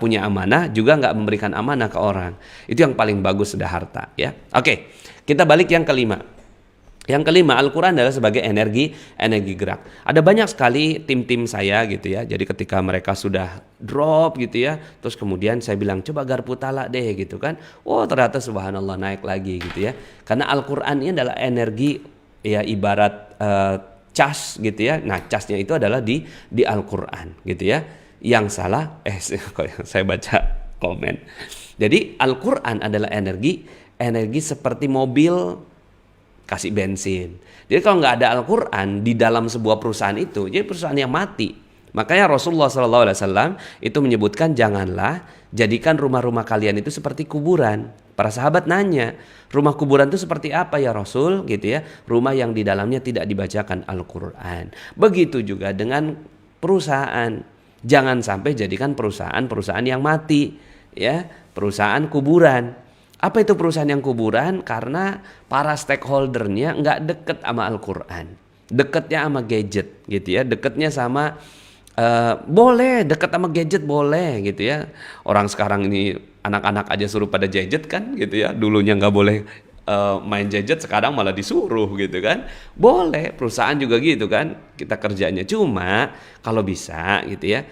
[SPEAKER 2] punya amanah, juga nggak memberikan amanah ke orang. Itu yang paling bagus sudah harta ya. Oke, kita balik yang kelima. Yang kelima, Al-Quran adalah sebagai energi gerak. Ada banyak sekali tim-tim saya gitu ya. Jadi ketika mereka sudah drop gitu ya, terus kemudian saya bilang coba garpu tala deh gitu kan. Oh ternyata subhanallah naik lagi gitu ya. Karena Al-Quran ini adalah energi ya, ibarat cas gitu ya. Nah casnya itu adalah di Al-Quran gitu ya. Yang salah, saya baca komen. Jadi Al-Quran adalah energi seperti mobil kasih bensin. Jadi kalau nggak ada Al-Quran di dalam sebuah perusahaan itu, jadi perusahaan yang mati. Makanya Rasulullah SAW itu menyebutkan janganlah jadikan rumah-rumah kalian itu seperti kuburan. Para sahabat nanya, rumah kuburan itu seperti apa ya Rasul? Gitu ya, rumah yang di dalamnya tidak dibacakan Al-Quran. Begitu juga dengan perusahaan. Jangan sampai jadikan perusahaan yang mati, ya, perusahaan kuburan. Apa itu perusahaan yang kuburan? Karena para stakeholdernya nggak deket sama Al-Quran, deketnya sama gadget, gitu ya, deketnya sama boleh deket sama gadget boleh, gitu ya. Orang sekarang ini anak-anak aja suruh pada gadget kan, gitu ya. Dulunya nggak boleh main gadget, sekarang malah disuruh, gitu kan. Boleh, perusahaan juga gitu kan, kita kerjanya. Cuma kalau bisa, gitu ya,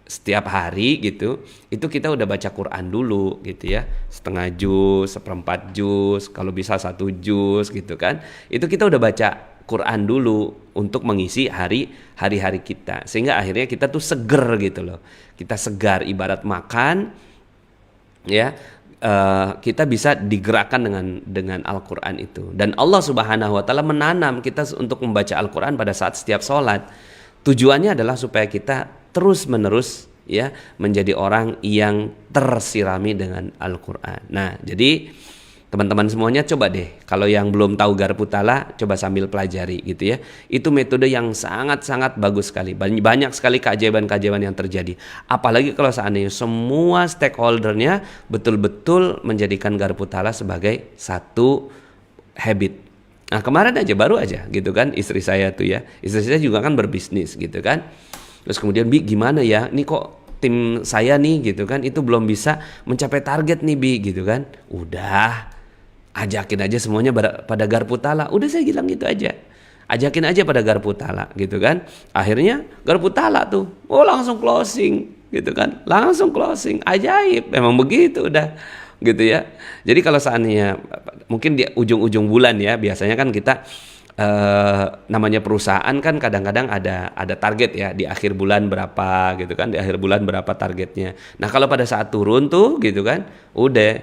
[SPEAKER 2] setiap hari gitu, itu kita udah baca Quran dulu, gitu ya, setengah juz, seperempat juz, kalau bisa 1 juz, gitu kan. Itu kita udah baca Quran dulu untuk mengisi hari-hari kita, sehingga akhirnya kita tuh seger gitu loh. Kita segar, ibarat makan, ya. Kita bisa digerakkan dengan Al-Quran itu. Dan Allah Subhanahu Wa Taala menanam kita untuk membaca Al-Quran pada saat setiap sholat. Tujuannya adalah supaya kita terus menerus, ya, menjadi orang yang tersirami dengan Al-Quran. Nah, jadi teman-teman semuanya coba deh, kalau yang belum tahu Garpu Tala, coba sambil pelajari, gitu ya. Itu metode yang sangat-sangat bagus sekali. Banyak sekali keajaiban-keajaiban yang terjadi. Apalagi kalau seandainya semua stakeholdernya betul-betul menjadikan Garpu Tala sebagai satu habit. Nah, kemarin aja, baru aja gitu kan, istri saya tuh ya. Istri saya juga kan berbisnis gitu kan. Terus kemudian, Bi, gimana ya? Ini kok tim saya nih gitu kan, itu belum bisa mencapai target nih, Bi, gitu kan. Udah, ajakin aja semuanya pada Garpu Tala. Udah, saya bilang gitu aja. Ajakin aja pada Garpu Tala gitu kan. Akhirnya Garpu Tala tuh, langsung closing gitu kan. Langsung closing. Ajaib, memang begitu udah. Gitu ya. Jadi kalau seandainya mungkin di ujung-ujung bulan ya, biasanya kan kita namanya perusahaan kan kadang-kadang ada target ya, di akhir bulan berapa gitu kan, di akhir bulan berapa targetnya. Nah, kalau pada saat turun tuh gitu kan, udah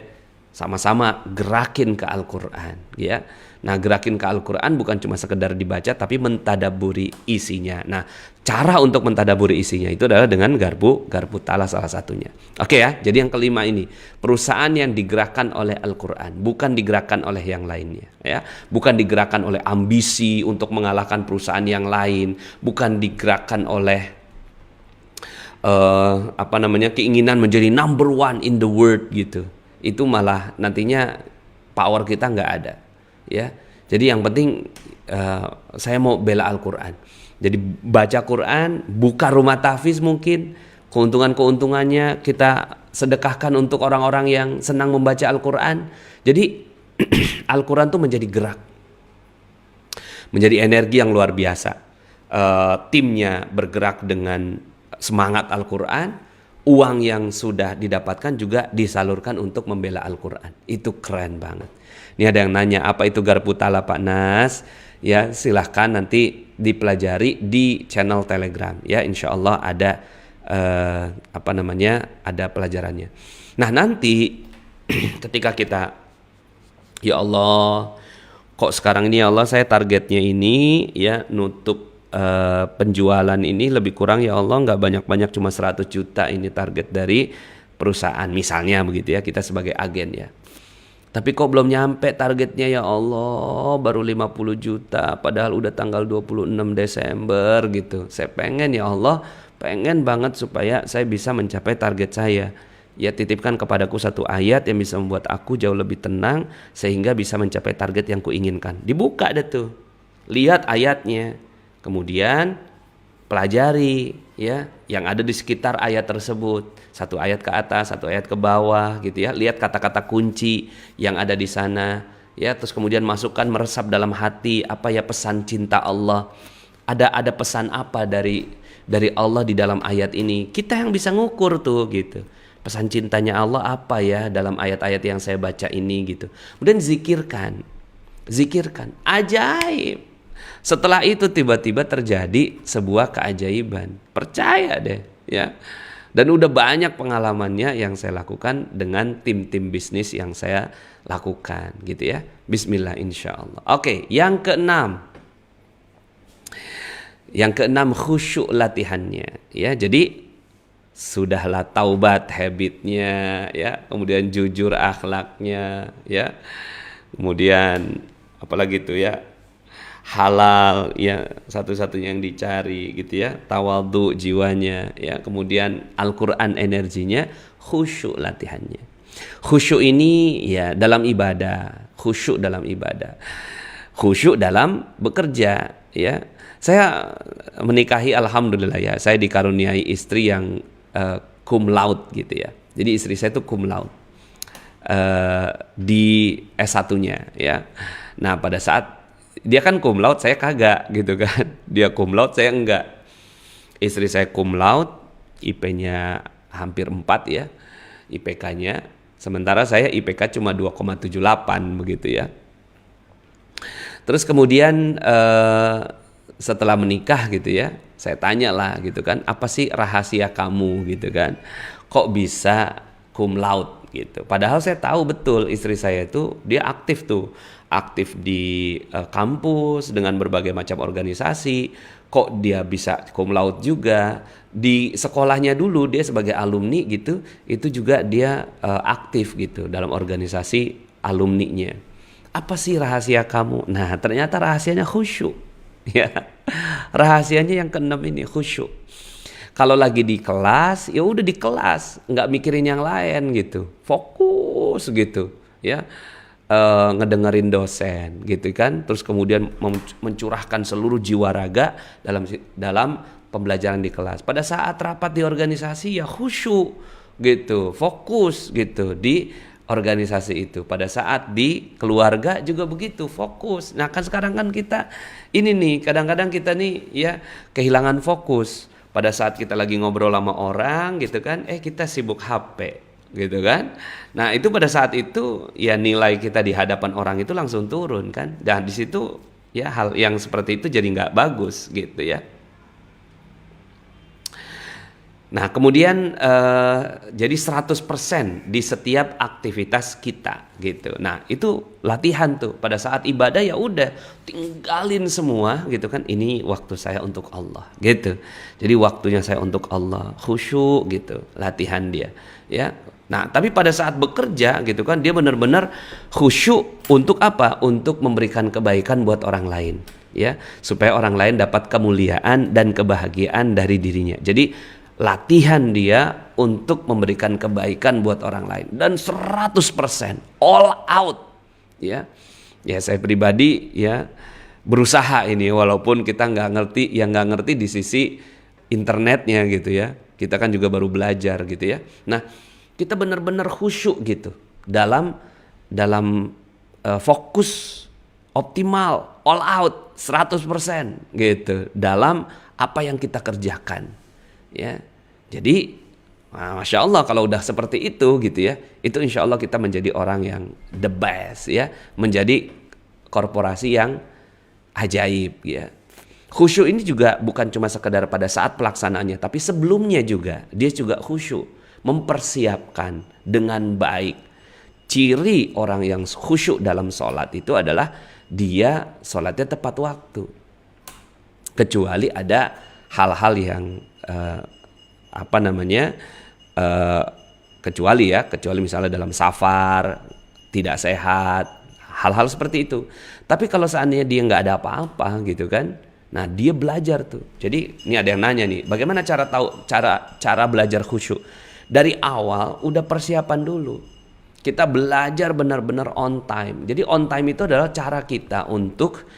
[SPEAKER 2] sama-sama gerakin ke Al-Quran, ya. Nah, gerakin ke Al-Quran bukan cuma sekedar dibaca, tapi mentadaburi isinya. Nah, cara untuk mentadaburi isinya itu adalah dengan Garpu Tala salah satunya. Oke ya, jadi yang kelima ini, perusahaan yang digerakkan oleh Al-Quran, bukan digerakkan oleh yang lainnya, ya. Bukan digerakkan oleh ambisi untuk mengalahkan perusahaan yang lain, bukan digerakkan oleh keinginan menjadi number one in the world gitu. Itu malah nantinya power kita nggak ada, ya. Jadi yang penting saya mau bela Al-Quran. Jadi baca Quran, buka rumah tahfiz, mungkin keuntungannya kita sedekahkan untuk orang-orang yang senang membaca Al-Quran. Jadi Al-Quran tuh menjadi gerak, menjadi energi yang luar biasa. Timnya bergerak dengan semangat Al-Quran. Uang yang sudah didapatkan juga disalurkan untuk membela Al-Quran. Itu keren banget. Ini ada yang nanya, apa itu Garpu Tala, Pak Nas? Ya, silahkan nanti dipelajari di channel Telegram. Ya, insya Allah ada ada pelajarannya. Nah, nanti ketika kita, ya Allah, kok sekarang ini ya Allah saya targetnya ini ya nutup penjualan ini lebih kurang, ya Allah, nggak banyak-banyak, cuma 100 juta ini target dari perusahaan misalnya begitu ya, kita sebagai agen ya. Tapi kok belum nyampe targetnya ya Allah, baru 50 juta padahal udah tanggal 26 Desember gitu. Saya pengen ya Allah, pengen banget supaya saya bisa mencapai target saya. Ya, titipkan kepadaku satu ayat yang bisa membuat aku jauh lebih tenang sehingga bisa mencapai target yang kuinginkan. Dibuka deh tuh, lihat ayatnya. Kemudian pelajari ya yang ada di sekitar ayat tersebut, satu ayat ke atas, satu ayat ke bawah gitu ya. Lihat kata-kata kunci yang ada di sana ya, terus kemudian masukkan, meresap dalam hati apa ya pesan cinta Allah. Ada pesan apa dari Allah di dalam ayat ini. Kita yang bisa ngukur tuh gitu. Pesan cintanya Allah apa ya dalam ayat-ayat yang saya baca ini gitu. Kemudian zikirkan. Ajaib. Setelah itu tiba-tiba terjadi sebuah keajaiban. Percaya deh ya. Dan udah banyak pengalamannya yang saya lakukan dengan tim-tim bisnis yang saya lakukan gitu ya. Bismillah insyaallah. Oke, yang keenam. Yang keenam, khusyuk latihannya. Ya, jadi sudahlah taubat habitnya, ya, kemudian jujur akhlaknya, ya, kemudian apalagi itu ya, halal ya satu-satunya yang dicari gitu ya, tawadhu jiwanya ya, kemudian Al-Qur'an energinya, khusyuk latihannya. Khusyuk ini ya dalam ibadah, khusyuk dalam ibadah, khusyuk dalam bekerja ya. Saya menikahi, alhamdulillah ya, saya dikaruniai istri yang cum laude gitu ya. Jadi istri saya itu cum laude di S1-nya ya. Nah, pada saat dia kan cum laude, saya kagak gitu kan. Dia cum laude, saya enggak. Istri saya cum laude, IP-nya hampir 4 ya, IPK-nya. Sementara saya IPK cuma 2,78 begitu ya. Terus kemudian setelah menikah gitu ya, saya tanya lah gitu kan, apa sih rahasia kamu gitu kan, kok bisa cum laude gitu. Padahal saya tahu betul istri saya itu dia aktif tuh, aktif di kampus dengan berbagai macam organisasi. Kok dia bisa cum laude juga di sekolahnya dulu, dia sebagai alumni gitu, itu juga dia aktif gitu dalam organisasi alumninya. Apa sih rahasia kamu? Nah, ternyata rahasianya khusyuk. Ya, rahasianya yang keenam ini, khusyuk. Kalau lagi di kelas, ya udah di kelas, nggak mikirin yang lain gitu, fokus gitu, ya, ngedengerin dosen, gitu kan. Terus kemudian mencurahkan seluruh jiwa raga dalam pembelajaran di kelas. Pada saat rapat di organisasi, ya khusyuk gitu, fokus gitu di organisasi itu. Pada saat di keluarga juga begitu, fokus. Nah kan sekarang kan kita ini nih, kadang-kadang kita nih ya kehilangan fokus. Pada saat kita lagi ngobrol sama orang gitu kan, kita sibuk HP gitu kan. Nah itu pada saat itu ya nilai kita di hadapan orang itu langsung turun kan. Dan di situ ya hal yang seperti itu jadi nggak bagus gitu ya. Nah kemudian jadi 100% di setiap aktivitas kita gitu. Nah itu latihan tuh, pada saat ibadah ya udah tinggalin semua gitu kan, ini waktu saya untuk Allah gitu. Jadi waktunya saya untuk Allah, khusyuk gitu, latihan dia ya. Nah tapi pada saat bekerja gitu kan, dia benar-benar khusyuk untuk apa? Untuk memberikan kebaikan buat orang lain ya, supaya orang lain dapat kemuliaan dan kebahagiaan dari dirinya. Jadi latihan dia untuk memberikan kebaikan buat orang lain dan 100% all out ya. Ya saya pribadi ya berusaha ini, walaupun kita nggak ngerti di sisi internetnya gitu ya. Kita kan juga baru belajar gitu ya. Nah kita benar-benar khusyuk gitu dalam fokus optimal, all out 100% gitu dalam apa yang kita kerjakan. Ya, jadi masya Allah kalau udah seperti itu gitu ya, itu insya Allah kita menjadi orang yang the best ya, menjadi korporasi yang ajaib ya. Khusyuk ini juga bukan cuma sekedar pada saat pelaksanaannya, tapi sebelumnya juga dia juga khusyuk, mempersiapkan dengan baik. Ciri orang yang khusyuk dalam sholat itu adalah dia sholatnya tepat waktu, kecuali ada hal-hal yang kecuali misalnya dalam safar tidak sehat, hal-hal seperti itu. Tapi kalau seandainya dia nggak ada apa-apa gitu kan, nah dia belajar tuh. Jadi ini ada yang nanya nih, bagaimana cara belajar khusyuk? Dari awal udah persiapan dulu, kita belajar benar-benar on time. Jadi on time itu adalah cara kita untuk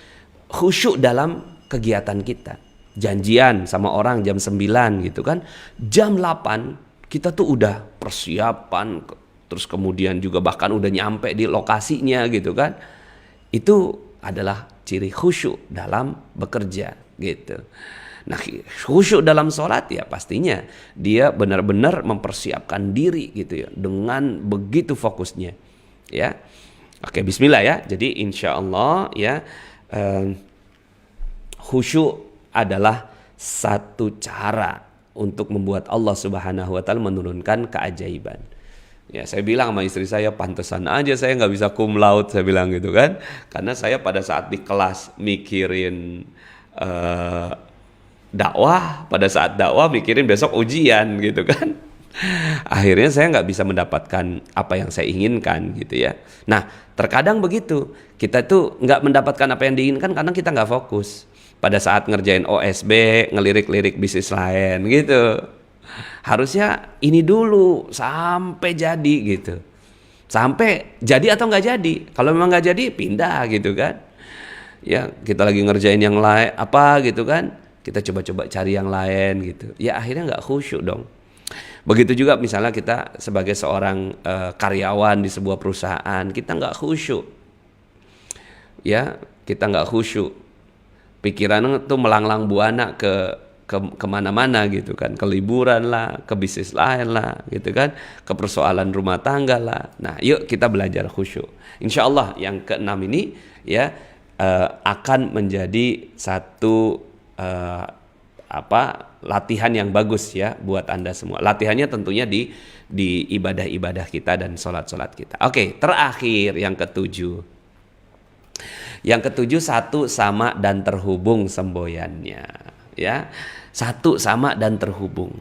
[SPEAKER 2] khusyuk dalam kegiatan kita. Janjian sama orang jam 9 gitu kan, jam 8 kita tuh udah persiapan, terus kemudian juga bahkan udah nyampe di lokasinya gitu kan. Itu adalah ciri khusyuk dalam bekerja gitu. Nah khusyuk dalam sholat ya pastinya dia benar-benar mempersiapkan diri gitu ya, dengan begitu fokusnya ya. Oke, bismillah ya. Jadi insya Allah ya, khusyuk adalah satu cara untuk membuat Allah Subhanahu wa taala menurunkan keajaiban. Ya, saya bilang sama istri saya, pantesan aja saya nggak bisa cum laude, saya bilang gitu kan. Karena saya pada saat di kelas mikirin dakwah, pada saat dakwah mikirin besok ujian gitu kan. Akhirnya saya nggak bisa mendapatkan apa yang saya inginkan gitu ya. Nah, terkadang begitu, kita tuh nggak mendapatkan apa yang diinginkan karena kita nggak fokus pada saat ngerjain OSB, ngelirik-lirik bisnis lain gitu. Harusnya ini dulu sampai jadi gitu, sampai jadi atau nggak jadi. Kalau memang nggak jadi, pindah gitu kan. Ya, kita lagi ngerjain yang lain apa gitu kan, kita coba-coba cari yang lain gitu. Ya akhirnya nggak khusyuk dong. Begitu juga misalnya kita sebagai seorang karyawan di sebuah perusahaan, kita nggak khusyuk, ya kita nggak khusyuk, pikiran tuh melanglang buana ke kemana-mana gitu kan, ke liburan lah, ke bisnis lain lah gitu kan, ke persoalan rumah tangga lah. Nah, yuk kita belajar khusyuk. Insya Allah yang keenam ini ya akan menjadi satu latihan yang bagus ya buat Anda semua. Latihannya tentunya di ibadah-ibadah kita dan sholat-sholat kita. Oke, terakhir yang ketujuh. Yang ketujuh, satu sama dan terhubung semboyannya. Ya, satu sama dan terhubung.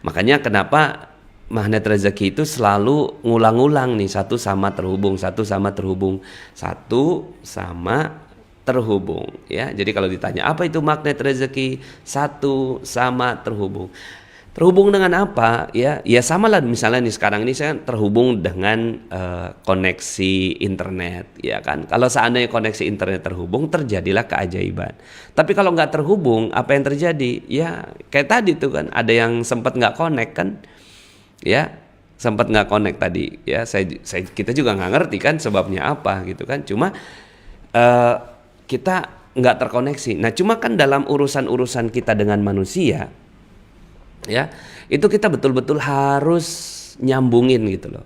[SPEAKER 2] Makanya kenapa magnet rezeki itu selalu ngulang-ngulang nih, satu sama terhubung, satu sama terhubung, satu sama terhubung ya. Jadi kalau ditanya apa itu magnet rezeki, satu sama terhubung. Terhubung dengan apa ya? Ya sama lah, misalnya nih sekarang ini saya terhubung dengan koneksi internet ya kan. Kalau seandainya koneksi internet terhubung, terjadilah keajaiban. Tapi kalau nggak terhubung, apa yang terjadi? Ya kayak tadi tuh kan, ada yang sempat nggak connect kan ya, sempat nggak connect tadi ya. Kita juga nggak ngerti kan sebabnya apa gitu kan. Cuma kita nggak terkoneksi. Nah, cuma kan dalam urusan-urusan kita dengan manusia, ya, itu kita betul-betul harus nyambungin gitu loh.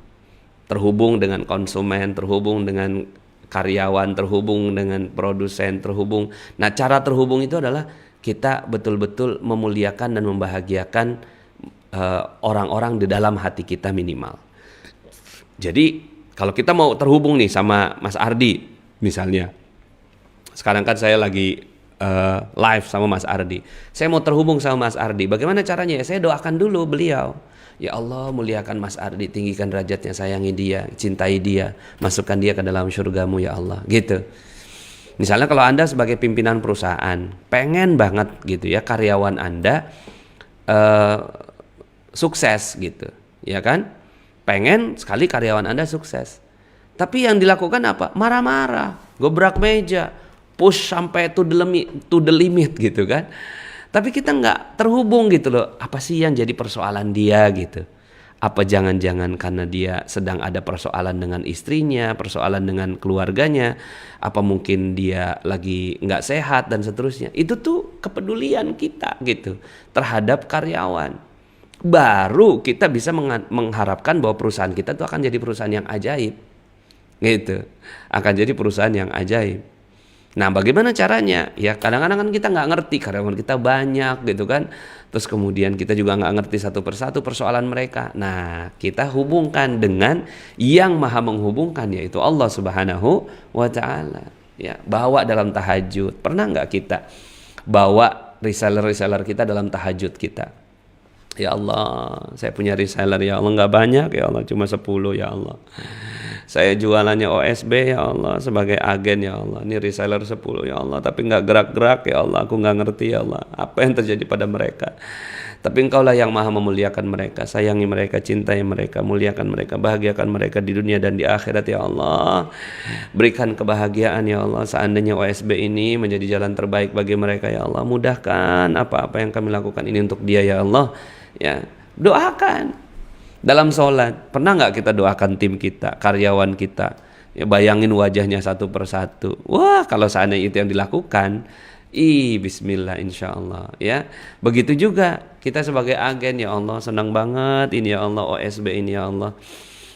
[SPEAKER 2] Terhubung dengan konsumen, terhubung dengan karyawan, terhubung dengan produsen, terhubung. Nah, cara terhubung itu adalah kita betul-betul memuliakan dan membahagiakan orang-orang di dalam hati kita minimal. Jadi, kalau kita mau terhubung nih sama Mas Ardi, misalnya. Sekarang kan saya lagi live sama Mas Ardi. Saya mau terhubung sama Mas Ardi. Bagaimana caranya? Saya doakan dulu beliau. Ya Allah, muliakan Mas Ardi, tinggikan derajatnya, sayangi dia, cintai dia, masukkan dia ke dalam surgamu ya Allah. Gitu. Misalnya kalau Anda sebagai pimpinan perusahaan, pengen banget gitu ya karyawan Anda sukses gitu, ya kan? Pengen sekali karyawan Anda sukses. Tapi yang dilakukan apa? Marah-marah, gobrak meja, push sampai to the limit gitu kan. Tapi kita nggak terhubung gitu loh. Apa sih yang jadi persoalan dia gitu? Apa jangan-jangan karena dia sedang ada persoalan dengan istrinya, persoalan dengan keluarganya? Apa mungkin dia lagi nggak sehat dan seterusnya? Itu tuh kepedulian kita gitu terhadap karyawan. Baru kita bisa mengharapkan bahwa perusahaan kita tuh akan jadi perusahaan yang ajaib. Gitu. Akan jadi perusahaan yang ajaib. Nah, bagaimana caranya? Ya kadang-kadang kan kita nggak ngerti, karyawan kita banyak gitu kan. Terus kemudian kita juga nggak ngerti satu persatu persoalan mereka. Nah, kita hubungkan dengan yang maha menghubungkan, yaitu Allah Subhanahu wa Ta'ala. Ya, bawa dalam tahajud. Pernah nggak kita bawa reseller-reseller kita dalam tahajud kita? Ya Allah, saya punya reseller ya Allah, nggak banyak ya Allah, cuma 10 ya Allah. Saya jualannya OSB ya Allah, sebagai agen ya Allah. Ini reseller 10 ya Allah, tapi nggak gerak-gerak ya Allah. Aku nggak ngerti ya Allah, apa yang terjadi pada mereka. Tapi Engkaulah yang maha memuliakan mereka. Sayangi mereka, cintai mereka, muliakan mereka, bahagiakan mereka di dunia dan di akhirat ya Allah. Berikan kebahagiaan ya Allah. Seandainya OSB ini menjadi jalan terbaik bagi mereka ya Allah, mudahkan apa-apa yang kami lakukan ini untuk dia ya Allah. Ya, doakan. Dalam sholat, pernah nggak kita doakan tim kita, karyawan kita? Ya, bayangin wajahnya satu persatu. Wah, kalau seandainya itu yang dilakukan, bismillah insya Allah. Ya, begitu juga kita sebagai agen ya Allah, senang banget ini ya Allah, OSB ini ya Allah.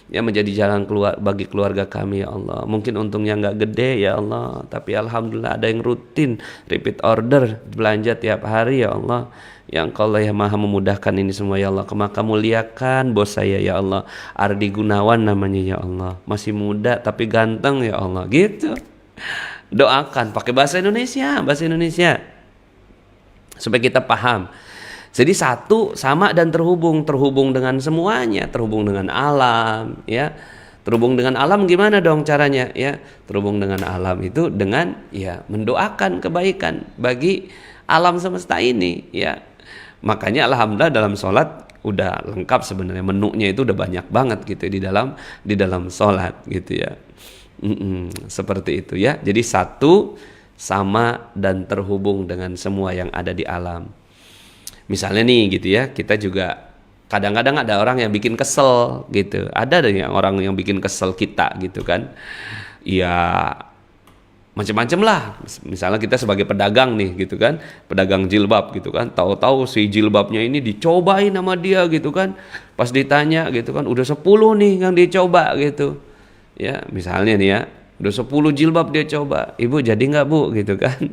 [SPEAKER 2] Ya menjadi jalan keluar bagi keluarga kami ya Allah. Mungkin untungnya nggak gede ya Allah, tapi alhamdulillah ada yang rutin repeat order belanja tiap hari ya Allah. Yang Engkau yang maha memudahkan ini semua ya Allah. Maka muliakan bos saya ya Allah, Ardi Gunawan namanya ya Allah, masih muda tapi ganteng ya Allah. Gitu. Doakan pakai bahasa Indonesia. supaya kita paham. Jadi satu sama dan terhubung dengan semuanya, terhubung dengan alam, ya. Terhubung dengan alam gimana dong caranya, ya? Terhubung dengan alam itu dengan ya mendoakan kebaikan bagi alam semesta ini, ya. Makanya alhamdulillah dalam sholat udah lengkap sebenarnya, menunya itu udah banyak banget gitu di dalam sholat gitu ya. Seperti itu ya. Jadi satu sama dan terhubung dengan semua yang ada di alam. Misalnya nih gitu ya, kita juga kadang-kadang ada orang yang bikin kesel gitu. Ada yang orang yang bikin kesel kita gitu kan. Ya macam-macam lah. Misalnya kita sebagai pedagang nih gitu kan, pedagang jilbab gitu kan, tahu-tahu si jilbabnya ini dicobain sama dia gitu kan. Pas ditanya gitu kan, udah 10 nih yang dicoba gitu. Ya, misalnya nih ya, udah 10 jilbab dia coba. Ibu jadi nggak bu gitu kan?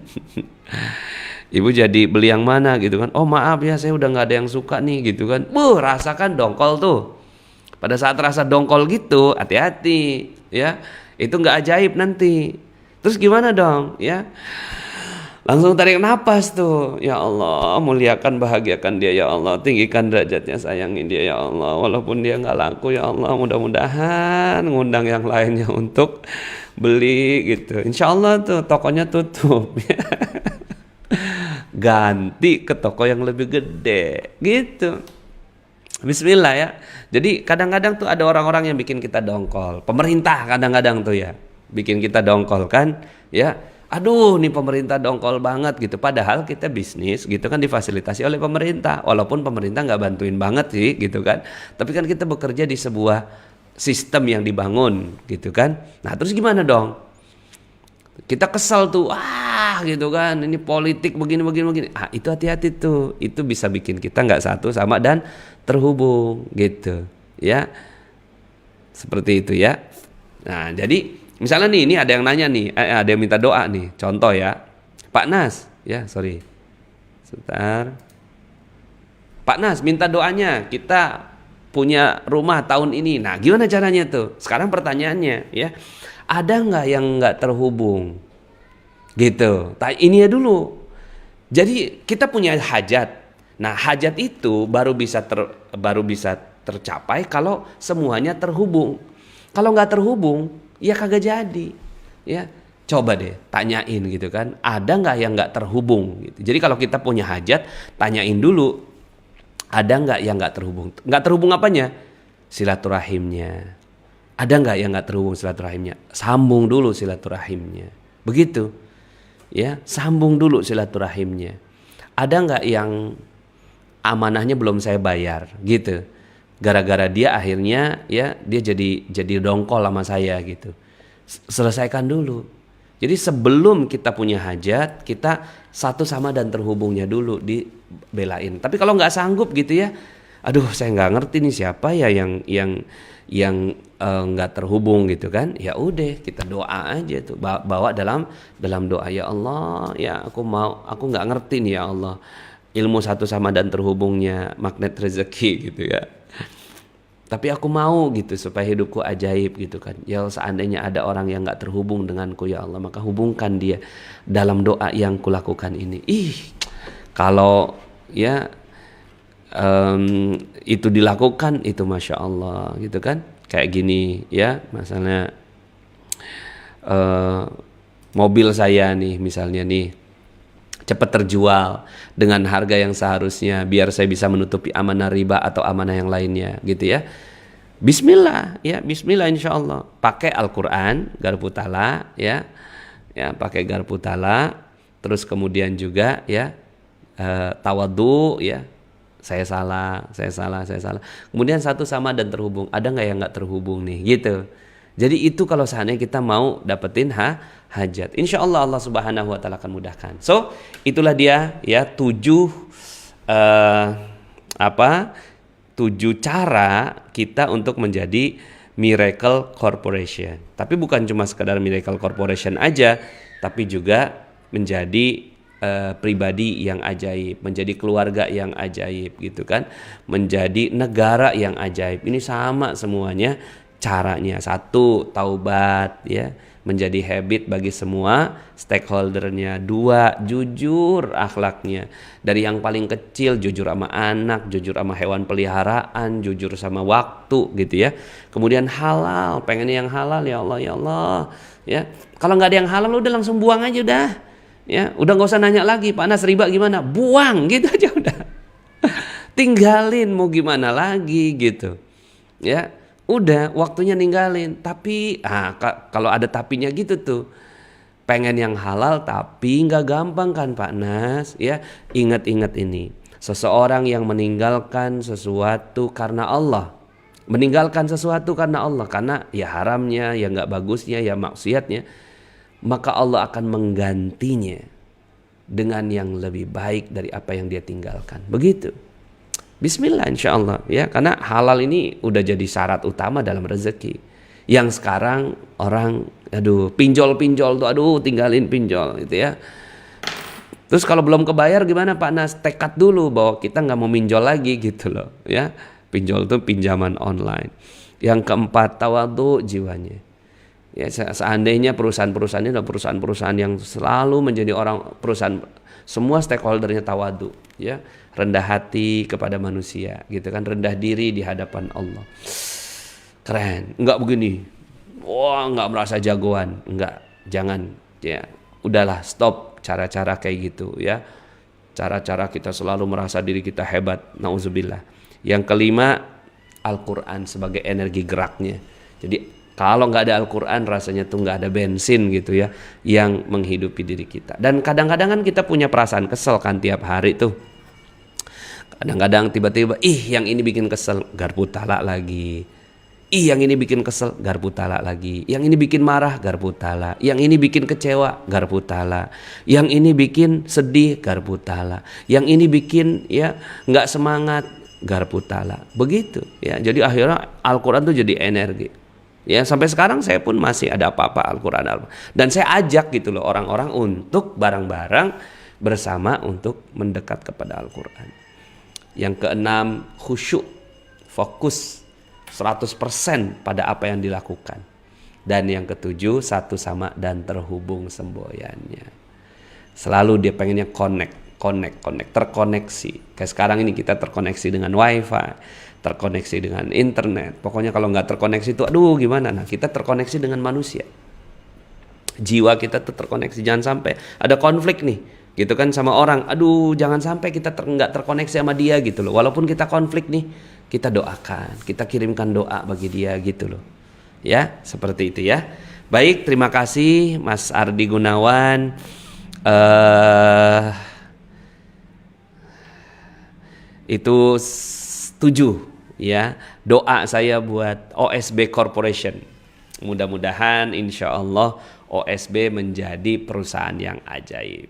[SPEAKER 2] Ibu jadi beli yang mana gitu kan? Oh maaf ya, saya udah nggak ada yang suka nih gitu kan. Rasakan dongkol tuh. Pada saat rasa dongkol gitu, hati-hati ya. Itu nggak ajaib nanti. Terus gimana dong ya? Langsung tarik napas tuh. Ya Allah, muliakan, bahagiakan dia ya Allah. Tinggikan derajatnya, sayangi dia ya Allah. Walaupun dia nggak laku ya Allah, mudah-mudahan ngundang yang lainnya untuk beli gitu. Insya Allah tuh tokonya tutup. Ganti ke toko yang lebih gede gitu. Bismillah ya. Jadi kadang-kadang tuh ada orang-orang yang bikin kita dongkol. Pemerintah kadang-kadang tuh ya bikin kita dongkol kan ya. Aduh nih pemerintah dongkol banget gitu. Padahal kita bisnis gitu kan difasilitasi oleh pemerintah. Walaupun pemerintah nggak bantuin banget sih gitu kan. Tapi kan kita bekerja di sebuah sistem yang dibangun gitu kan. Nah terus gimana dong? Kita kesal tuh, gitu kan, ini politik begini. Itu hati-hati tuh, itu bisa bikin kita nggak satu sama dan terhubung gitu, ya, seperti itu ya. Nah jadi misalnya nih, ini ada yang nanya nih, ada yang minta doa nih, contoh ya, Pak Nas, ya sorry, sebentar, Pak Nas minta doanya, kita punya rumah tahun ini. Nah gimana caranya tuh? Sekarang pertanyaannya ya, ada nggak yang nggak terhubung gitu? Ini ya dulu. Jadi kita punya hajat. Nah hajat itu baru bisa tercapai kalau semuanya terhubung. Kalau nggak terhubung ya kagak jadi ya. Coba deh tanyain gitu kan, ada nggak yang nggak terhubung gitu. Jadi kalau kita punya hajat, tanyain dulu, ada nggak yang nggak terhubung. Nggak terhubung apanya? Silaturahimnya. Ada nggak yang nggak terhubung silaturahimnya? Sambung dulu silaturahimnya. Begitu, ya, sambung dulu silaturahimnya. Ada nggak yang amanahnya belum saya bayar, gitu? Gara-gara dia akhirnya, ya, dia jadi dongkol sama saya, gitu. Selesaikan dulu. Jadi sebelum kita punya hajat, kita satu sama dan terhubungnya dulu dibelain. Tapi kalau nggak sanggup, gitu ya, aduh, saya nggak ngerti nih siapa ya yang nggak terhubung gitu kan, ya udah kita doa aja tuh, bawa dalam doa, ya Allah ya aku nggak ngerti nih ya Allah, ilmu satu sama dan terhubungnya magnet rezeki gitu ya, tapi aku mau gitu supaya hidupku ajaib gitu kan. Ya seandainya ada orang yang nggak terhubung denganku ya Allah, maka hubungkan dia dalam doa yang kulakukan ini. Kalau ya itu dilakukan, itu Masya Allah gitu kan. Kayak gini ya, misalnya mobil saya nih misalnya nih cepat terjual dengan harga yang seharusnya biar saya bisa menutupi amanah riba atau amanah yang lainnya gitu ya. Bismillah ya, bismillah insya Allah. Pakai Al-Quran garpu tala ya, pakai garpu tala. Terus kemudian juga ya tawadhu ya. Saya salah. Kemudian satu sama dan terhubung. Ada nggak yang nggak terhubung nih, gitu. Jadi itu kalau seandainya kita mau dapetin hajat, insya Allah Allah Subhanahu Wa Taala akan mudahkan. So itulah dia ya 7 cara kita untuk menjadi Miracle Corporation. Tapi bukan cuma sekedar Miracle Corporation aja, tapi juga menjadi pribadi yang ajaib, menjadi keluarga yang ajaib gitu kan, menjadi negara yang ajaib. Ini sama semuanya caranya. Satu, taubat ya, menjadi habit bagi semua stakeholdernya. 2, jujur akhlaknya. Dari yang paling kecil, jujur sama anak, jujur sama hewan peliharaan, jujur sama waktu gitu ya. Kemudian halal, pengen yang halal, ya Allah, ya Allah. Ya, kalau nggak ada yang halal udah langsung buang aja udah. Ya, udah nggak usah nanya lagi, Pak Nas riba gimana? Buang gitu aja udah. Tinggalin mau gimana lagi gitu. Ya, udah waktunya ninggalin. Tapi kalau ada tapinya gitu tuh, pengen yang halal tapi nggak gampang kan Pak Nas. Ya, ingat-ingat ini, seseorang yang meninggalkan sesuatu karena Allah, meninggalkan sesuatu karena Allah, karena ya haramnya, ya nggak bagusnya, ya maksiatnya, maka Allah akan menggantinya dengan yang lebih baik dari apa yang dia tinggalkan. Begitu. Bismillah insya Allah ya, karena halal ini udah jadi syarat utama dalam rezeki. Yang sekarang orang pinjol-pinjol tuh tinggalin pinjol gitu ya. Terus kalau belum kebayar gimana Pak Nas? Tekad dulu bahwa kita nggak mau minjol lagi gitu loh ya. Pinjol itu pinjaman online. Yang keempat, tawadhu jiwanya. Ya, seandainya perusahaan-perusahaan ini adalah perusahaan-perusahaan yang selalu menjadi perusahaan semua stakeholdernya tawadhu ya, rendah hati kepada manusia gitu kan, rendah diri di hadapan Allah. Keren, enggak begini. Wah, enggak merasa jagoan, enggak. Jangan ya. Udahlah, stop cara-cara kayak gitu ya. Cara-cara kita selalu merasa diri kita hebat, nauzubillah. Yang kelima, Al-Qur'an sebagai energi geraknya. Jadi kalau nggak ada Al-Quran rasanya tuh nggak ada bensin gitu ya yang menghidupi diri kita. Dan kadang-kadang kan kita punya perasaan kesel kan tiap hari tuh. Kadang-kadang tiba-tiba yang ini bikin kesel, garpu talak lagi. Yang ini bikin kesel, garpu talak lagi. Yang ini bikin marah, garpu talak. Yang ini bikin kecewa, garpu talak. Yang ini bikin sedih, garpu talak. Yang ini bikin ya nggak semangat, garpu talak. Begitu ya. Jadi akhirnya Al-Quran tuh jadi energi. Ya, sampai sekarang saya pun masih ada apa-apa Al-Quran. Dan saya ajak gitu loh orang-orang untuk bareng-bareng bersama untuk mendekat kepada Al-Quran. Yang keenam, khusyuk, fokus 100% pada apa yang dilakukan. Dan yang ketujuh, satu sama dan terhubung semboyannya. Selalu dia pengennya connect, terkoneksi. Kayak sekarang ini kita terkoneksi dengan wifi, terkoneksi dengan internet. Pokoknya kalau nggak terkoneksi itu gimana? Nah, kita terkoneksi dengan manusia. Jiwa kita tuh terkoneksi. Jangan sampai ada konflik nih gitu kan sama orang. Jangan sampai kita nggak terkoneksi sama dia gitu loh. Walaupun kita konflik nih, kita doakan, kita kirimkan doa bagi dia gitu loh. Ya, seperti itu ya. Baik, terima kasih Mas Ardi Gunawan. Itu 7 ya doa saya buat OSB Corporation. Mudah-mudahan insya Allah OSB menjadi perusahaan yang ajaib.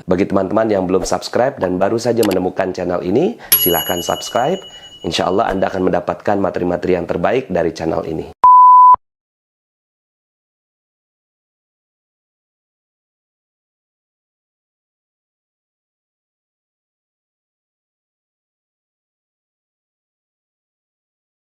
[SPEAKER 3] Bagi teman-teman yang belum subscribe dan baru saja menemukan channel ini, silahkan subscribe. Insya Allah Anda akan mendapatkan materi-materi yang terbaik dari channel ini.